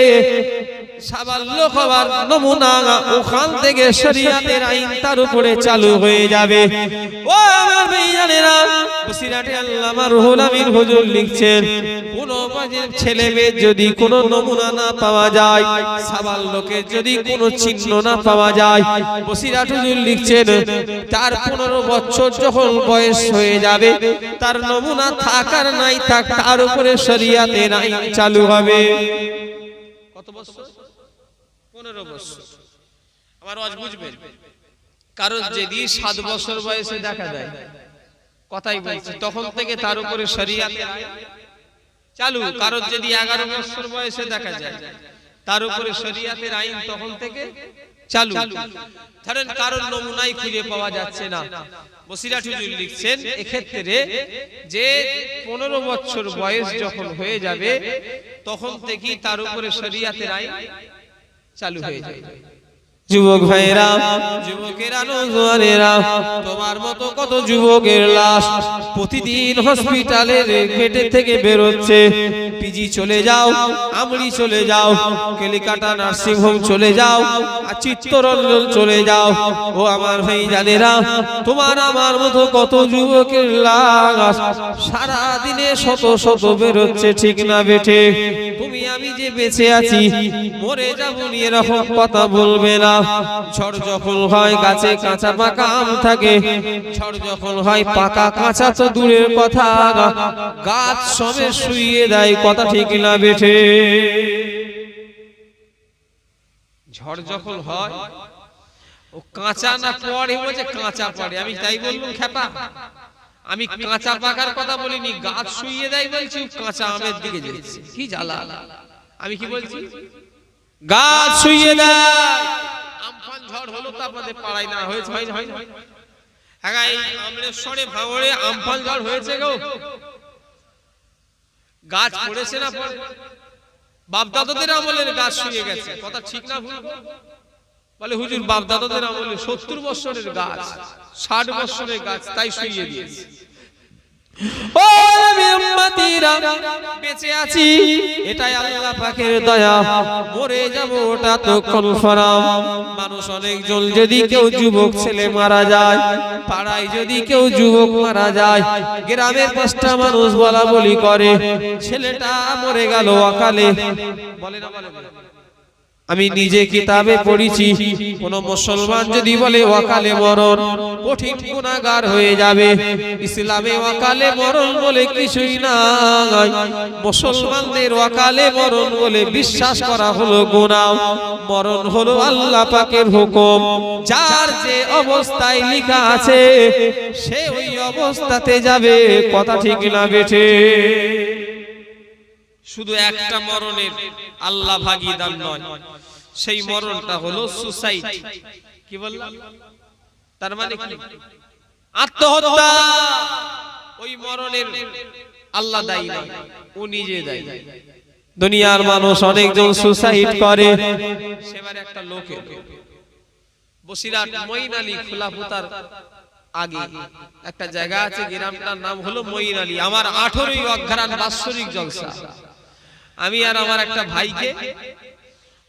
A: সাবাল্লুক হওয়ার নমুনা ওখান থেকে শরীয়তের আইন তার উপরে চালু হয়ে যাবে ও আমার ভাইজানেরা বসিরাটি আল্লামা রুহুল আমিন হুজুর লিখছেন কোন মাঝে ছেলে মেয়ে যদি কোনো নমুনা না পাওয়া যায় সাবাল্লুকের যদি কোনো চিহ্ন না পাওয়া যায় বসিরাট হুজুর লিখছেন তার 15 বছর যখন বয়স হয়ে যাবে তার নমুনা থাকার নাই থাক তার উপরে শরীয়তের আইন চালু হবে কত বছর 15 বছর আমার আওয়াজ বুঝবেন কারণ যদি 7 বছর বয়সে দেখা দেয় কথাই বলছি তখন থেকে তার উপরে শরীয়তের আইন চালু কারণ যদি 11 বছর বয়সে দেখা যায় তার উপরে শরীয়তের আইন তখন থেকে চালু ধরেন কারণ নমুনাই খুঁজে পাওয়া যাচ্ছে না বসিরাট হুজুর লিখছেন এক্ষেত্রে যে 15 বছর বয়স যখন হয়ে যাবে তখন থেকে তার উপরে শরীয়তের আইন চালু হয়ে যাবে যুবক ভাইরা যুবকেরা নওজোয়ানেরা তোমার মতো কত যুবকের লাশ প্রতিদিন হসপিটালের গেটে থেকে বের হচ্ছে পিজি চলে যাও আমরি চলে যাও কেলিকাটা নার্সিং হোম চলে যাও আর চিত্তরঞ্জন চলে যাও ও আমার ভাইজানেরা তোমার আমার মতো কত যুবকের লাশ সারা দিনে শত শত বের হচ্ছে ঠিক না বেঠে তুমি আমি যে বেঁচে আছি মরে যাবো নিয়ে এরকম কথা বলবে না ঝড় যখন হয় গাছে কাঁচা পাকা আম থাকে ঝড় যখন হয় পাকা কাঁচা তো দূরের কথা গাছ সবে শুইয়ে দেয় কথা ঠিক না বেঠে ঝড় যখন হয় ও কাঁচা না পড়ে বলছে কাঁচা পড়ে আমি তাই বললাম খেপা আমি কাঁচা পাকার কথা বলিনি গাছ শুইয়ে দেয় বলছি কাঁচা আমের দিকে যাচ্ছে কি জ্বালা আমি কি বলছি গাছ শুইয়ে দেয় আমফান ঝড় হলো তো আপনাদের পাড়ায় না হয়েছে হয় হ্যাঁ এই আমরেশ্বরে ভাঙড়ে আমফান ঝড় হয়েছে গো গাছ পড়েছে না বাপ দাদাদের আমলের গাছ শুয়ে গেছে কথা ঠিক না ভুল বলে হুজুর বাপ দাদাদের আমলে 70 বছরের গাছ 60 বছরের গাছ তাই শুয়ে দিয়েছে ও আমি উম্মতিরা বেঁচে আছি এটাই আল্লাহ পাকের দয়া মরে যাব ওটা তো কনফার্ম মানুষ অনেকজন যদি কেউ যুবক ছেলে মারা যায় পাড়ায় যদি কেউ যুবক মারা যায় গ্রামের 5টা মানুষ বলা বলি করে ছেলেটা মরে গেল অকালে বলে না বলে আমি নিজে কিতাবে পড়েছি কোন মুসলমান যদি বলে অকালে মরণ কঠিন গুনাহগার হয়ে যাবে ইসলামে অকালে মরণ বলে কিছুই নাই মুসলমানদের অকালে মরণ বলে বিশ্বাস করা হলো গুনাহ মরণ হলো আল্লাহ পাকের হুকুম যার যে অবস্থায় লেখা আছে সে ওই অবস্থাতে যাবে কথা ঠিক না বেঠে শুধু একটা মরণের আল্লাহ ভাগীদার নয় সেই মরণটা হলো সুসাইড কি বললাম তার মানে কি আত্মহত্যা ওই মরণের আল্লাহ দায়ী না ও নিজে দায়ী দুনিয়ার মানুষ অনেকজন সুসাইড করে সেবার একটা লোকের বসিরহাট মঈন আলী খোলাপুতার আগে একটা জায়গা আছে গ্রামটার নাম হলো মঈন আলী আমার 18ই অঘ্রান বাৎসরিক জলসা আমি আর আমার একটা ভাইকে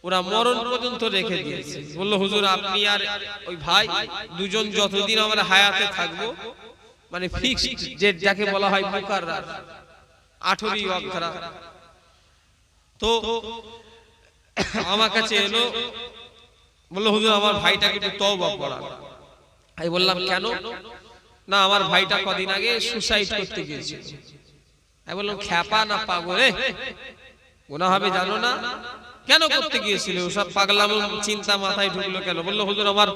A: ওরা মরণ পর্যন্ত রেখে দিয়েছে বলল হুজুর আপনি আর ওই ভাই দুজন যতদিন আমরা হায়াতে থাকবো মানে ফিক্সড ডেট যাকে বলা হয় মুকাররার 8 অক্ষরা। তো আমার কাছে এলো, বললো হুজুর আমার ভাইটাকে একটু তওবা পড়ান। আমি বললাম কেন? না আমার ভাইটা কদিন আগে সুসাইড করতে গিয়েছিল। আমি বললাম খ্যাপা না পাগলে, গুনাহ হবে জানো না? কেন করতে গিয়েছিল? সব পাগলাম চিন্তা মাথায় ঢুকলো কেন? বললো হুজুর আমার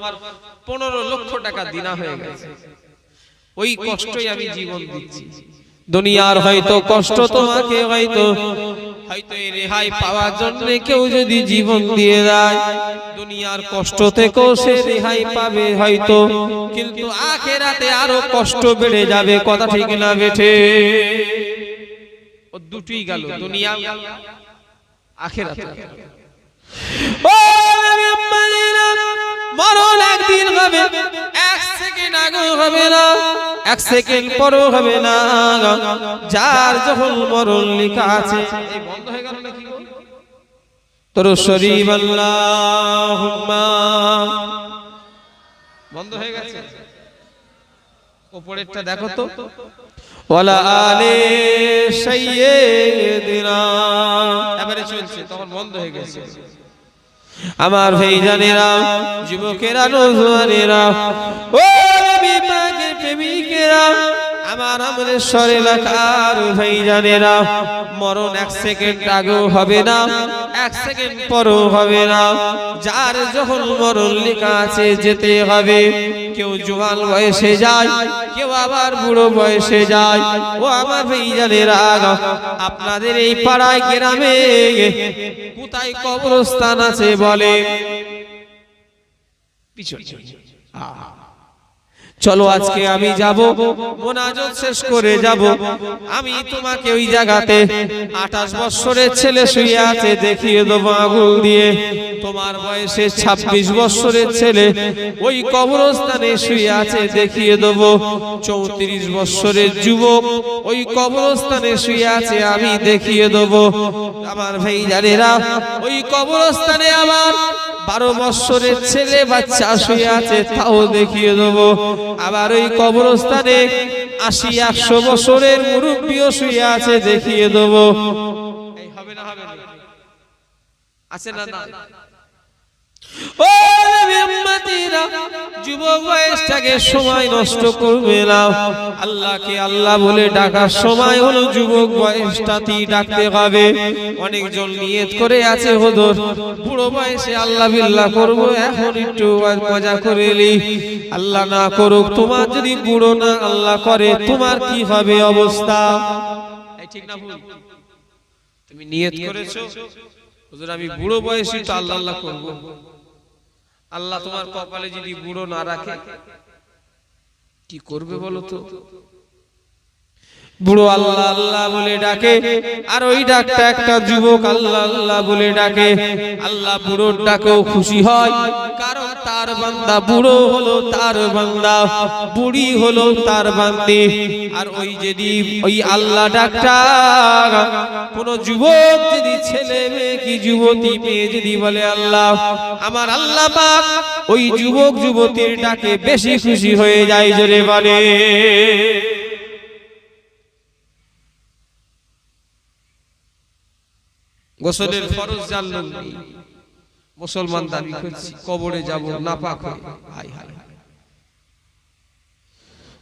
A: 15 লক্ষ টাকা দিনা হয়ে গেছে, ওই কষ্টই আমি জীবন দিচ্ছি। দুনিয়ার হয়তো কষ্ট তোমাকে হয়তো এই রেহাই পাওয়ার জন্য কেউ যদি জীবন দিয়ে দেয়, দুনিয়ার কষ্ট থেকেও সে রেহাই পাবে হয়তো, কিন্তু আখিরাতে আরো কষ্ট বেড়ে যাবে। কথা ঠিক না বেঠে? ও দুটোই গেল, দুনিয়া আখিরাতে। ও নবী আম্মাজিরা, মরণ একদিন হবে, 1 সেকেন্ড আগেও হবে না, 1 সেকেন্ড পরেও হবে না। যার যখন মরণ লেখা আছে, এই বন্ধ হয়ে গেল নাকি গো? তোর শরীফ আল্লাহুম্মা বন্ধ হয়ে গেছে। উপরেরটা দেখো তো, ওয়ালা আলে সাইয়্যিদিনা, এবারে চলছে, তখন বন্ধ হয়ে গেছে। আমার ভাইজানেরা, যুবকেরা, নওজোয়ানেরা, ও নবী পাকের প্রেমিকেরা, আমার আমরেশ্বর এলাকার ভাইজানেরা, মরণ 1 সেকেন্ড আগেও হবে না, 1 সেকেন্ড পরেও হবে না। যার যখন মরণ লেখা আছে যেতে হবে। কেউ জোয়ান বয়সে যায়, কেউ আবার বুড়ো বয়সে যায়। ও আমার ভাইজানেরা, আপনাদের এই পাড়ায় গ্রামে কোথায় কবরস্থান আছে বলে? পিছনে চলো আজকে আমি যাব, মোনাজাত শেষ করে যাব। আমি তোমাকে ওই জায়গাতে 28 বছরের ছেলে শুয়ে আছে দেখিয়ে দেবো আঙুল দিয়ে। তোমার বয়সে 26 বছরের ছেলে ওই কবরস্থানে শুয়ে আছে দেখিয়ে দেবো। 34 বছরের যুবক ওই কবরস্থানে শুয়ে আছে আমি দেখিয়ে দেবো। আমার ভাইজানেরা, ওই কবরস্থানে আবার 12 বছরের ছেলে বাচ্চা শুয়ে আছে, তাও দেখিয়ে দেবো। আবার ওই কবরস্থানে 80-100 বছরের মুরব্বিও শুয়ে আছে দেখিয়ে দেবো। এই হবে না? হবে না? আছে না? না। ও নবী উম্মতিরা, যুবক বয়সটাকে সময় নষ্ট করবে না। আল্লাহকে আল্লাহ বলে ডাকার সময় হলো যুবক বয়সটাতেই ডাকতে হবে। অনেকজন নিয়ত করে আছে হুজুর বুড়ো বয়সে আল্লাহ বিল্লাহ করব, এখন একটু মজা করে নি। আল্লাহ না করুক, তোমার যদি বুড়ো না আল্লাহ করে তোমার কি হবে অবস্থা? এই ঠিক না ভুল? তুমি নিয়ত করেছো হুজুর আমি বুড়ো বয়সে তো আল্লাহ আল্লাহ করব, আল্লাহ তোমার কপালে যদি বুড়ো না রাখে কি করবে বলো তো? বুড়ো আল্লাহ আল্লাহ বলে ডাকে, আর ওই ডাকটা একটা যুবক আল্লাহ আল্লাহ বলে ডাকে। আল্লাহ বুড়োর ডাকেও খুশি হয়, কারণ তার বান্দা বুড়ো হলো তার বান্দা, বুড়ি হলো তার বান্দি। আর ওই যদি ওই আল্লাহ ডাকটা কোন যুবক যদি ছেলে মেয়ে কি যুবতী মেয়ে যদি বলে আল্লাহ, আমার আল্লাহ পাক ওই যুবক যুবতীর ডাকে বেশি খুশি হয়ে যায়। জোরে বলে গোসলের ফরজ জানলাম নেই, মুসলমান দাবি করছি, কবরে যাব নাপাক হয়ে। হায় হায়,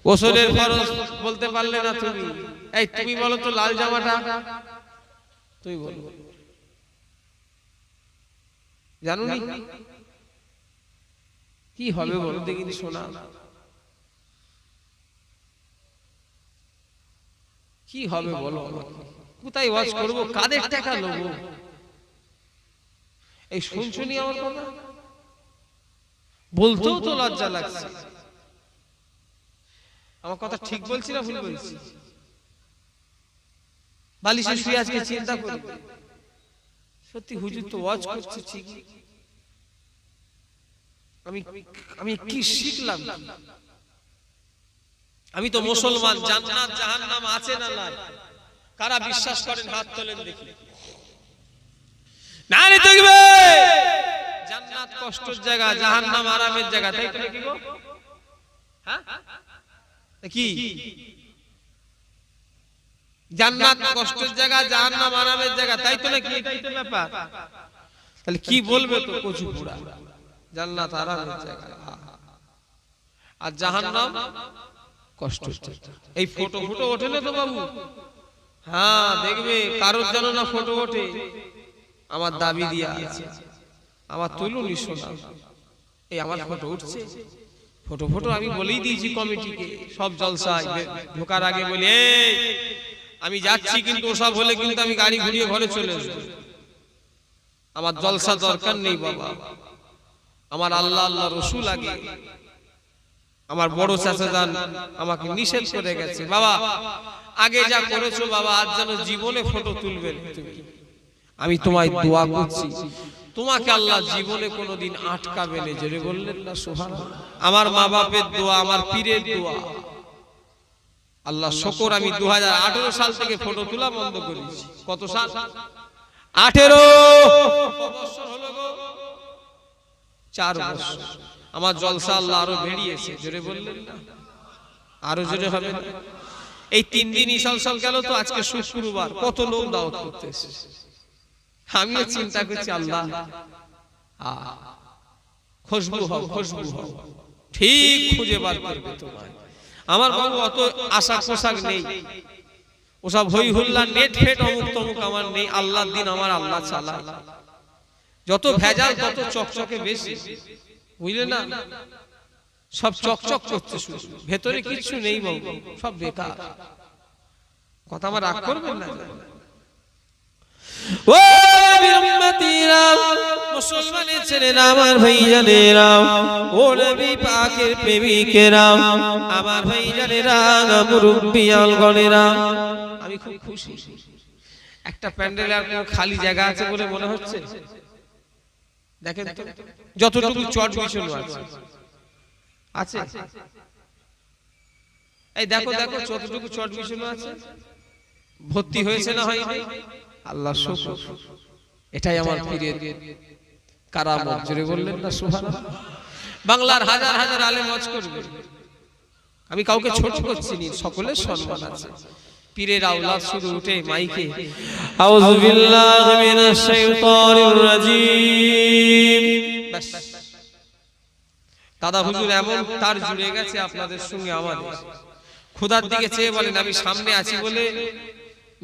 A: গোসলের ফরজ বলতে পারলে না তুমি? এই তুমি বলো তো লাল জামাটা, তুই বল, জানো নি কি হবে বলো দেখিনি? শোনা কি হবে বলো? কোথায় ওয়াজ করব, কাদের টাকা নেব? এই শুনছনি আমার কথা? বলতেও তো লজ্জা লাগছে। আমার কথা ঠিক বলছি না ভুল বলছি? বালিশে শুয়ে আজকে চিন্তা করি, সত্যি হুজুর তো ওয়াজ করছে ঠিক, আমি কি শিখলাম? আমি তো মুসলমান, জান্নাত জাহান্নাম আছে না নাই? কারা বিশ্বাস করেন হাত তোলেন দেখি। না রে দেখবে, জান্নাত কষ্টের জায়গা, জাহান্নাম আরামের জায়গা, তাই তো নাকি গো? হ্যাঁ কি জান্নাত কষ্টের জায়গা, জাহান্নাম আরামের জায়গা, তাই তো নাকি? এটাই তো ব্যাপার। তাহলে কি বলবে তো কচু পোড়া, জান্নাত আরামের জায়গা আর জাহান্নাম কষ্টের জায়গা। এই ফটো ফটো ওঠে না তো বাবু? হ্যাঁ দেখবে কারোর যেন না ফটো ওঠে, আমার দাবি দিয়া আছে, আমার তুলুন শোনা, এই আমার ফটো উঠছে। ফটো ফটো আমি বলেই দিয়েছি কমিটিকে, সব জলসায় ঢোকার আগে বলি এই আমি যাচ্ছি, কিন্তু ওসব হলে কিন্তু আমি গাড়ি ঘুরিয়ে ঘরে চলে আসবো। আমার জলসা দরকার নেই বাবা, আমার আল্লাহ আল্লাহ রসুল আগে। আমার বড় চাচা যান আমাকে নিষেধ করে গেছে, বাবা আগে যা করেছো বাবা আজ যেন জীবনে ফটো তুলবে তুমি। আমি তোমায় দোয়া করছি তোমাকে আল্লাহ জীবনে কোনোদিন আটকাবে না। জোরে বললেন না সুবহানাল্লাহ। আমার মা বাপের দোয়া, আমার পীরের দোয়া, আল্লাহ শুকর আমি 2018 সাল থেকে ফটো তোলা বন্ধ করেছি। কত সাল? 18 বছর হলো গো, 4 বছর। আমার জলসা আল্লাহ আরো বেরিয়েছে। জোরে বললেন না, আরো জোরে হবে না। এই 3 দিন ইসাল গেল তো, আজকে শুক্রবার, কত লোক দাওয়াত করতে এসেছে। আমিও চিন্তা করছি আল্লাহ খুশবু হও, খুশবু হও, ঠিক খুঁজে বার করবে তোমায়। আমার বাবু অত আশা পোশাক নেই, ওসব হই হুল্লা নেট ফেট অমুক তমুক আমার নেই। আল্লাহর দিন আমার আল্লাহ চালায়, যত ভেজাল তত চকচকে বেশি, বুঝলে না? সব চকচক করছে, শুধু ভেতরে কিছু নেই বাবু, সব বেকার। কথা আমার রাগ করবেন না। ও উম্মতিরা, মুসলমানের ছেলেরা, আমার ভাইজানেরা, ও নবী পাকের প্রেমিকেরা, আমার ভাইজানেরা, মুরব্বিয়াল গণেরা, আমি খুব খুশি। একটা প্যান্ডেল আর কোনো খালি জায়গা আছে বলে মনে হচ্ছে? দেখেন তো যতটুকু চট বিছানো আছে, আছে এই দেখো দেখো যতটুকু চট বিছানো আছে, ভর্তি হয়েছে না হয়নি? আল্লাহ শুকর, এটাই আমার পীরের কারামত। জোরে বললেন না সুবহানাল্লাহ। বাংলার হাজার হাজার আলেম ওয়াজ করবে, আমি কাউকে ছোট করছি না, সকলের সম্মান আছে। পীরের আওলাদ শুধু উঠে মাইকে আউযু বিল্লাহি মিনাশ শাইতানির রাজিম, বাস। দাদা হুজুর এমন তার জুড়ে গেছে আপনাদের সঙ্গে আমাদের, খোদার দিকে চেয়ে বলেন আমি সামনে আছি বলে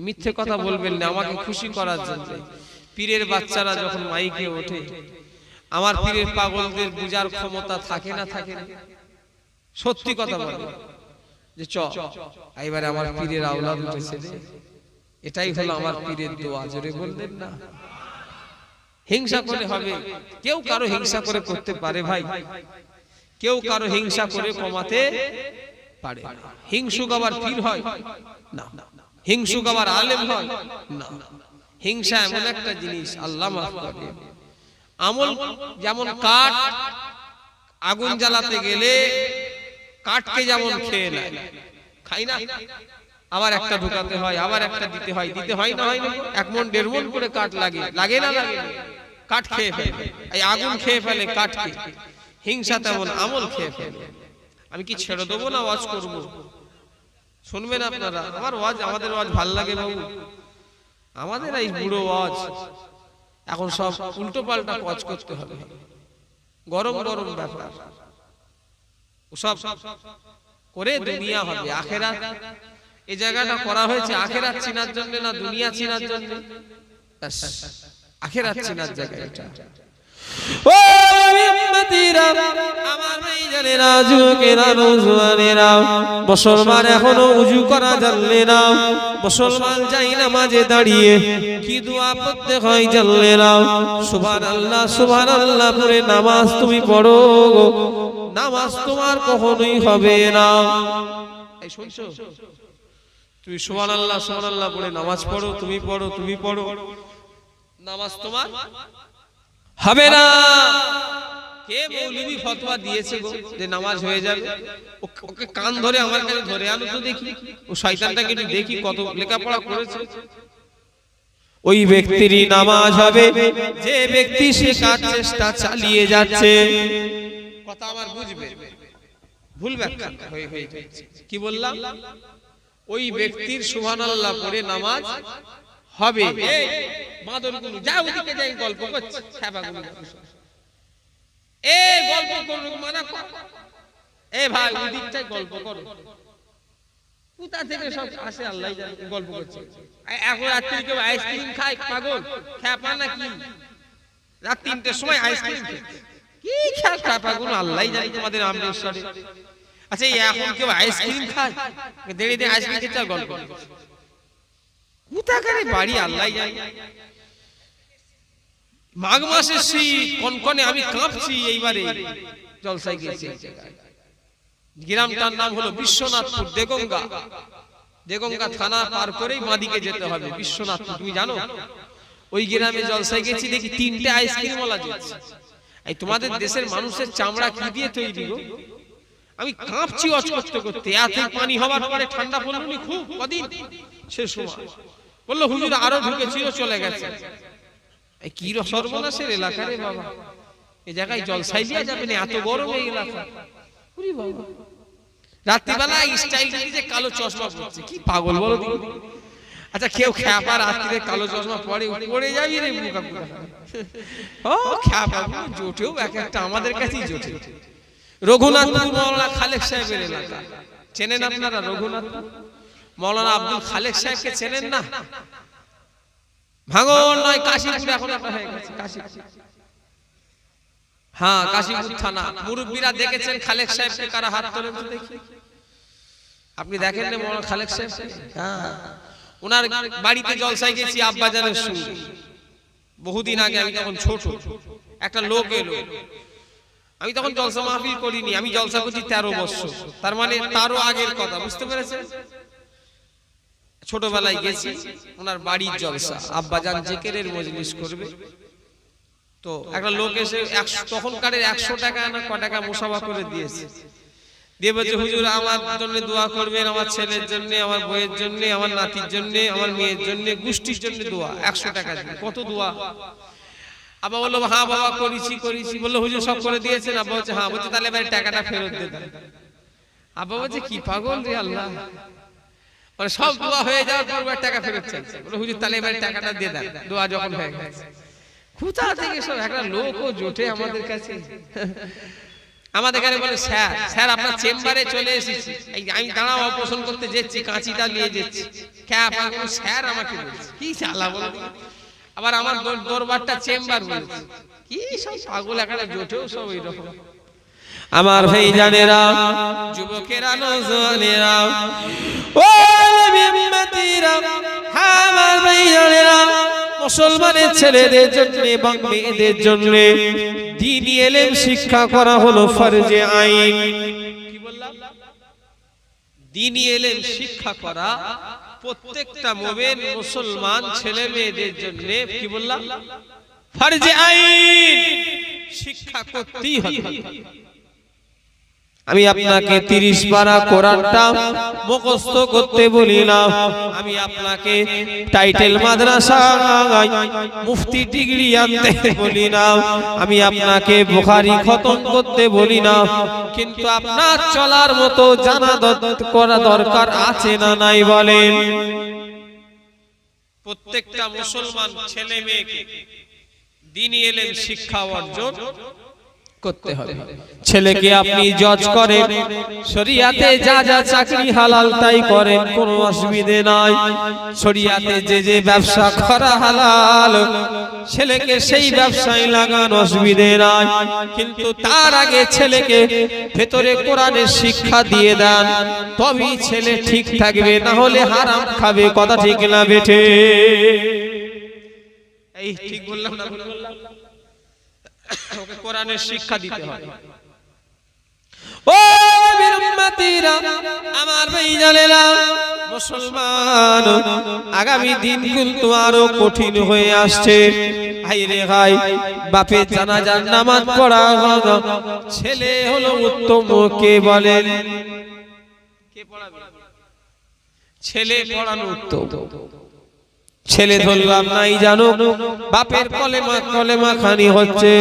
A: মিথ্যে কথা বলবেন না, আমাকে খুশি করার জন্য। পীরের বাচ্চারা যখন মাইকে ওঠে, আমার পীরের পাগলদের বুঝার ক্ষমতা থাকে না? থাকে না? সত্যি কথা বলে যে চ এইবারে আমার পীরের আওলাদ উঠেছে, এটাই হলো আমার পীরের দোয়া। জোরে বললেন না। হিংসা করে হবে? কেউ কারো হিংসা করে করতে পারে ভাই? কেউ কারো হিংসা করে কমাতে পারে? হিংসুক আবার পীর হয় না, হিংসুক আবার আলেম হয় না। হিংসা এমন একটা জিনিস, আল্লাহ মাফ করে। আমল যেমন কাঠ, আগুন জ্বালাতে গেলে কাঠকে যেমন খেয়ে নেয়, খাই না? আবার একটা ঢুকাতে হয়, আবার একটা দিতে হয়, দিতে হয় না? হয় না? 1 মণ 1.5 মণ করে কাঠ লাগে, লাগে না? লাগে। কাঠ খেয়ে ফেলে, এই আগুন খেয়ে ফেলে কাঠকে। হিংসা তেমন আমল খেয়ে ফেলে। আমি কি ছেড়ে দেবো না ওয়াজ করব? শুনবেন আপনারা? আমার ওয়াজ, আমাদের ওয়াজ ভাল লাগে বাবু। আমাদের এই বুড়ো ওয়াজ এখন সব উল্টো পাল্টা ওয়াজ করতে হবে, গরম গরম ব্যাপার, ওসব করে দুনিয়া হবে। আখেরাত, এই জায়গাটা করা হয়েছে আখেরাত চিনার জন্য না দুনিয়া চিনার জন্য? আখেরাত চিনার জায়গা এটা। ও উম্মতিরা, আমার ভাইজানেরা, যুবকেরা, নওজোয়ানেরা, মুসলমান এখনো ওযু করা জানলে না, মুসলমান যাই নামাজে দাঁড়িয়ে কি দোয়া পড়তে হয় জানলে না। সুবহানাল্লাহ সুবহানাল্লাহ পড়ে নামাজ তুমি পড়ো, নামাজ তোমার কখনোই হবে না। এই শুনছো? তুমি সুবহানাল্লাহ সুবহানাল্লাহ পড়ে নামাজ পড়ো, তুমি পড়ো, তুমি পড়ো, নামাজ তোমার হবে না। কে মৌলবি ফতোয়া দিয়েছে গো যে নামাজ হয়ে যাবে? ওকে কান ধরে আমার কাছে ধরে আনো তো দেখি, ও শয়তানটাকে একটু দেখি কত লেখাপড়া করেছে। ওই ব্যক্তিরই নামাজ হবে যে ব্যক্তি শেখার চেষ্টা চালিয়ে যাচ্ছে। কথা আমার বুঝবে? ভুল ব্যাখ্যা হয়ে হয়ে যাচ্ছে। কি বললাম? ওই ব্যক্তির সুবহানাল্লাহ পড়ে নামাজ হবে। এই বাঁদরগুলো যাও ওদিকে যাই গল্প করছে, ছাপাগুলো এই গল্প করুক মানা কর, এই ভাই ওদিকটাই গল্প করো, কোথা থেকে সব আসে আল্লাহ জানে, গল্প করছে। এখন রাত্রি কেউ আইসক্রিম খায়, পাগল খ্যাপা নাকি? রাত ৩টের সময় আইসক্রিম কি খ্যাপাগুলো আল্লাহ জানে তোমাদের আমরেশ্বরে। আচ্ছা এখন কেউ আইসক্রিম খায়, দেড়ে দিয়ে আইসক্রিম খেতে গল্প কোথাকারে বাড়ি আল্লাহ জানে। মাঘ মাসের শীত কনকনে, আমি কাঁপছি। এইবারে জলসায় গেছি, গ্রামটার নাম হলো বিশ্বনাথপুর, দেগঙ্গা। দেগঙ্গা থানা পার করেই বাঁদিকে যেতে হবে বিশ্বনাথপুর। তুমি জানো ওই গ্রামে জলসায় গেছি, দেখি 3টে আইসক্রিম ওয়ালা জ্বলছে। এই তোমাদের দেশের মানুষের চামড়া কি দিয়ে তৈরি গো? আমি কাঁপছি অচ করতে করতে। এত পানি হওয়ার পরে ঠান্ডা পড়লো নি খুব কদিন, সে সময় বললো হুজুর আরো ঢুকেছিল চলে গেছে। এই কি সর্বনাশের এলাকা রে বাবা, এই জায়গায় জলসাই দিয়া যাবে না, এত গরম এই এলাকা। ওরে বাবা, রাত্রিবেলা স্টাইল যে কালো চশমা পরছে, কি পাগল বলো। আচ্ছা কেউ খ্যাপা রাত্রিতে কালো চশমা পরে, পড়ে যাবি রে মুখা পুরা। ও খ্যাপা জোটেও এক একটা আমাদের কাছেই জোটে। রঘুনাথপুর মৌলানা খালেক সাহেবের এলাকা, চেনেন আপনারা? রঘুনাথপুর মৌলানা আব্দুল খালেক সাহেবকে চেনেন না? ভাঙন নয়, কাশীপুর এখন একটা হয়ে গেছে কাশীপুর। হ্যাঁ কাশীপুর থানা। মুরব্বীরা দেখেছেন খালেক সাহেবকে? কারা হাত তোলেন তো দেখি। আপনি দেখেন না মৌলানা খালেক সাহেব? হ্যাঁ, ওনার বাড়িতে জলসায় গেছি আব্বাজানের সঙ্গে বহুদিন আগে। আমি তখন ছোট, একটা লোক এলো। আমি তখন জলসা মাহফিল করিনি, আমি জলসা করছি 13 বছর, তার মানে তারও আগের কথা, বুঝতে পেরেছেন? ছোটবেলায় গেছি ওনার বাড়ির জলসা, আব্বাজান জিকিরের মজলিস করবে। তো একটা লোক এসে তখনকার 100 টাকা না ক টাকা মুসাফা করে দিয়েছে। দিয়ে বলছে হুজুর আমার জন্য দোয়া করবেন, আমার ছেলের জন্য, আমার বউয়ের জন্য, আমার নাতির জন্য, আমার মেয়ের জন্য, গোষ্ঠীর জন্য দোয়া। 100 টাকা দিয়ে কত দোয়া। আব্বা বললো হ্যাঁ বাবা করেছি করেছি। বললো হুজুর সব করে দিয়েছেন? আব্বা বলছে হ্যাঁ। বলছে তাহলে এবার টাকাটা ফেরত দিয়ে দেন। আব্বা বলছে কি পাগল রে আল্লাহ, মানে সব দোয়া হয়ে যাওয়ার পর টাকা ফেরত চাইছে। বললো হুজুর তাহলে এবার টাকাটা দিয়ে দেন, দোয়া যখন হয়ে গেছে। কোথা থেকে সব একটা লোকও জোটে আমাদের কাছে। আমাদের এখানে বলে স্যার স্যার আপনার চেম্বারে চলে এসেছি। আমি দাঁড়া অপারেশন করতে যাচ্ছি, কাঁচিটা নিয়ে যাচ্ছি। স্যার আমাকে বলছে কি চালা বল। আবার আমার দরবারটা চেম্বার বলছে। কি সব পাগল এখানে জোটেও সব এইরকম। আমার ভাই জানেরা, যুবকেরা, নওজওয়ানেরা, ও বিম্মতিরা, আমার ভাই জানেরা, মুসলমানের ছেলেদের জন্য এবং মেয়েদের জন্য দ্বীনি ইলম শিক্ষা করা হলো ফরজে আইন। কি বললাম? দ্বীনি ইলম শিক্ষা করা প্রত্যেকটা মুমিন মুসলমান ছেলে মেয়েদের জন্য কি বললাম? ফরজে আইন, শিক্ষা করতেই হবে। আমি আপনাকে 30 পারা কোরআনটা মুখস্থ করতে বলি না, আমি আপনাকে টাইটেল মাদ্রাসা মুফতি ডিগ্রি আনতে বলি না, আমি আপনাকে বুখারী খতম করতে বলি না, কিন্তু আপনার চলার মতো জানা করা দরকার আছে না নাই বলেন? প্রত্যেকটা মুসলমান ছেলে মেয়েকে দ্বীনি ইলম শিক্ষা অর্জন করতে হবে। ছেলেকে আপনি জজ করেন, শরিয়াতে যা যা চাকরি হালাল তাই করেন, কোনো অসুবিধে নাই। শরিয়াতে যে যে ব্যবসা করা হালাল, ছেলেকে সেই ব্যবসায় লাগান, অসুবিধে নাই। কিন্তু তার আগে ছেলেকে ভেতরে কোরআনের শিক্ষা দিয়ে দেন, তবেই ছেলে ঠিক থাকবে, না হলে হারাম খাবে। কথা ঠিক না বেঠে? এই ঠিক বললাম না ভুল বললাম? ওকে কোরআনের শিক্ষা দিতে হবে। ও বিম্মতিরা, আমার ভাইজানেরা, মুসলমান, আগামী দিন কিন্তু আরো কঠিন হয়ে আসছে। হাই রে হাই, বাপের জানাজার নামাজ পড়া ছেলে হলো উত্তম। কে বলেন? কে পড়াবে? ছেলে পড়ানো উত্তম। ছেলে ধরলাম নাই জানো, বাপের কলেমা খানি হচ্ছে,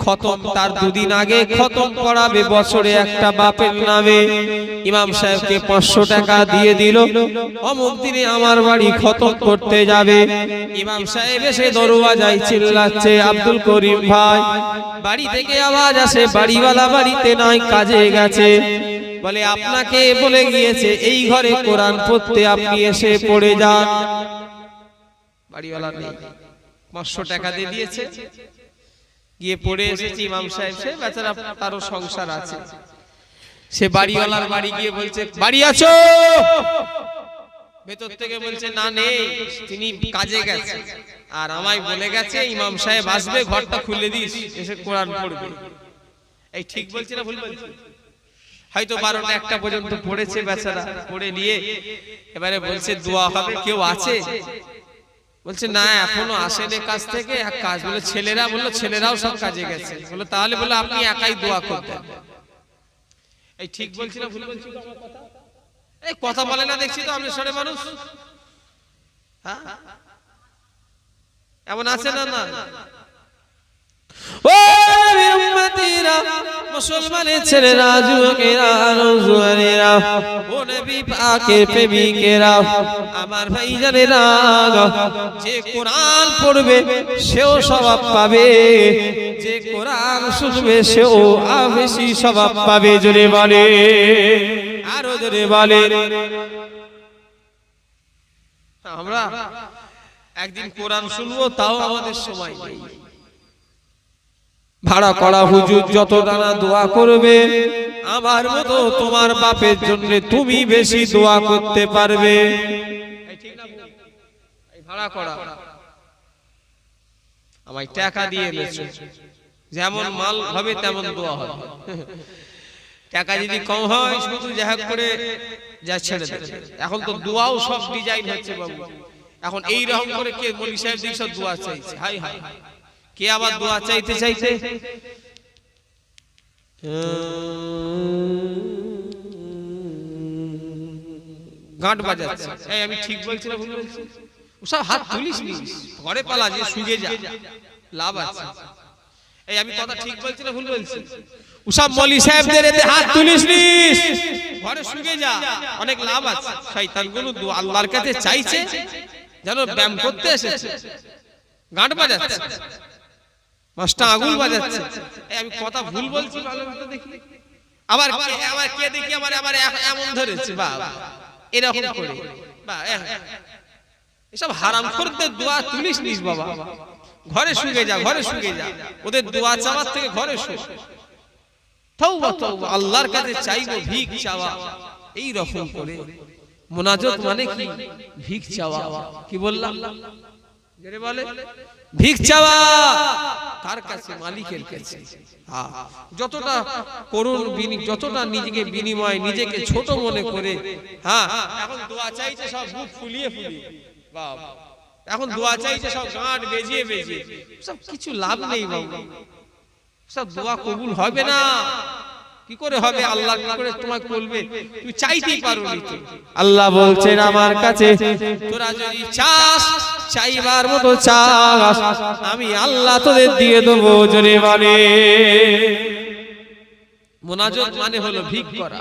A: খতম তার দুদিন আগে খতম পড়াবে বছরে একটা বাপের নামে। ইমাম সাহেবকে 500 টাকা দিয়ে দিল, অমুক দিনে আমার বাড়ি খতম করতে যাবে। ইমাম সাহেব এসে দরওয়াজায় চিল্লাচ্ছে, আব্দুল করিম ভাই। বাড়ি থেকে আওয়াজ আসে, বাড়িওয়ালা বাড়িতে নয়, কাজে গেছে। বলে আপনাকে বলে গিয়েছে এই ঘরে কোরআন পড়তে, আপনি এসে পড়ে যান। বাড়িওয়ালা নেই, 500 টাকা দিয়ে দিয়েছে, গিয়ে পড়ে এসেছে। ইমাম সাহেব সে বেচারা, তারও সংসার আছে, সে বাড়িওয়ালার বাড়ি গিয়ে বলছে বাড়ি আছো? ভেতর থেকে বলছে না নেই, তিনি কাজে গেছে, আর আমায় বলে গেছে ইমাম সাহেব আসবে, ঘরটা খুলে দিস, এসে কোরআন পড়বে। এই ঠিক বলছি না ভুল বলছি? হয়তো 12টা 1টা পর্যন্ত পড়েছে বেচারা, পড়ে নিয়ে এবারে বলছে দোয়া হবে, কেউ আছে? বলছে না এখনো আসেনি কাজ থেকে। এক কাজ বলে ছেলেরা, বললো ছেলেরাও সব কাজে গেছে। বললো তাহলে বললো আপনি একাই দোয়া করতেন। এই ঠিক বলছি না ভুল বলছি? এই কথা বলে না দেখছি তো আপনি সরে মানুষ, হ্যাঁ এমন আছে না? না ও নবীর উম্মতিরা, মুসলমানের ছেলেরা, যুবকেরা, নওজোয়ানেরা, ও নবী পাকের প্রেমিকেরা, আমার ভাইজানেরা, যে কোরআন পড়বে সেও সওয়াব পাবে, যে কোরআন শুনবে সেও বেশি সওয়াব পাবে। জোরে বলে, আরো জোরে বলে। আমরা একদিন কোরআন শুনবো, তাও আমাদের সময় নেই। ভাড়া করা হুজুর যত দানা দোয়া করবে, আমার মতো তোমার বাপের জন্য তুমি বেশি দোয়া করতে পারবে। ভাড়া করা আমায় টাকা দিয়ে এনেছো, যেমন মাল হবে তেমন দোয়া হবে। টাকা যদি কম হয় শুধু যাহা করে যা ছেড়ে দেবে। এখন তো দোয়াও সব ডিজাইন হচ্ছে বাবু। এখন এই রকম করে কে মৌলভী সাহেব দিক সব দোয়া চাইছে, হাই হাই, কে আবার দোয়া চাইতে চাইতে গাঁট বাজাচ্ছে। এই আমি ঠিক বলছি না ভুল বলছি? ওসব হাত তুলিস নি, ঘরে পালা যে শুয়ে যা, লাভ আছে। এই আমি কথা ঠিক বলছি না ভুল বলছি? ওসব মৌলভী সাহেবদের এতে হাত তুলিস নি, ঘরে শুয়ে যা, অনেক লাভ আছে। শয়তানগুলো আল্লাহর কাছে চাইছে যেন ব্যায়াম করতে এসেছে, গাঁট বাজাচ্ছে, মাস্টার আগুল বাজাচ্ছে। আমি কথা ভুল বলছি ভালো মতো দেখি, আবার কে দেখি আবার এমন ধরেছে, বাবা এরকম করে, বা এসব হারামখোরদের দোয়া তুলিস নিস বাবা, ঘরে শুয়ে যা, ঘরে শুয়ে যা, ওদের দোয়া চাওয়ার থেকে ঘরে শুয়ে। তওবা তওবা, আল্লাহর কাছে চাইবো, ভিক চাওয়া, এই রকম করে। মুনাজাত মানে কি? ভিক চাওয়া। কি বললাম? জোরে বলে, ভিক চাওয়া। কার কাছে? মালিকের কাছে। হ্যাঁ, যতটা করুন, যতটা নিজেকে বিনিময়, নিজেকে ছোট মনে করে। হ্যাঁ, এখন দোয়া চাইছে সব বুক ফুলিয়ে ফুলিয়ে, বাবা এখন দোয়া চাইছে সব গাঁট বেজিয়ে বেজিয়ে, সব কিছু লাভ নেই বাবা, সব দোয়া কবুল হবে না। কি করে হবে? আল্লাহ কি করে তোমাকে বলবে? তুমি চাইতেই পারোনি। আল্লাহ বলছেন আমার কাছে তোরা যদি চাস, চাইবার মতো চাস, আমি আল্লাহ তোদের দিয়ে দেবো। জোরে বলে, মুনাজাত মানে হলো ভিক করা।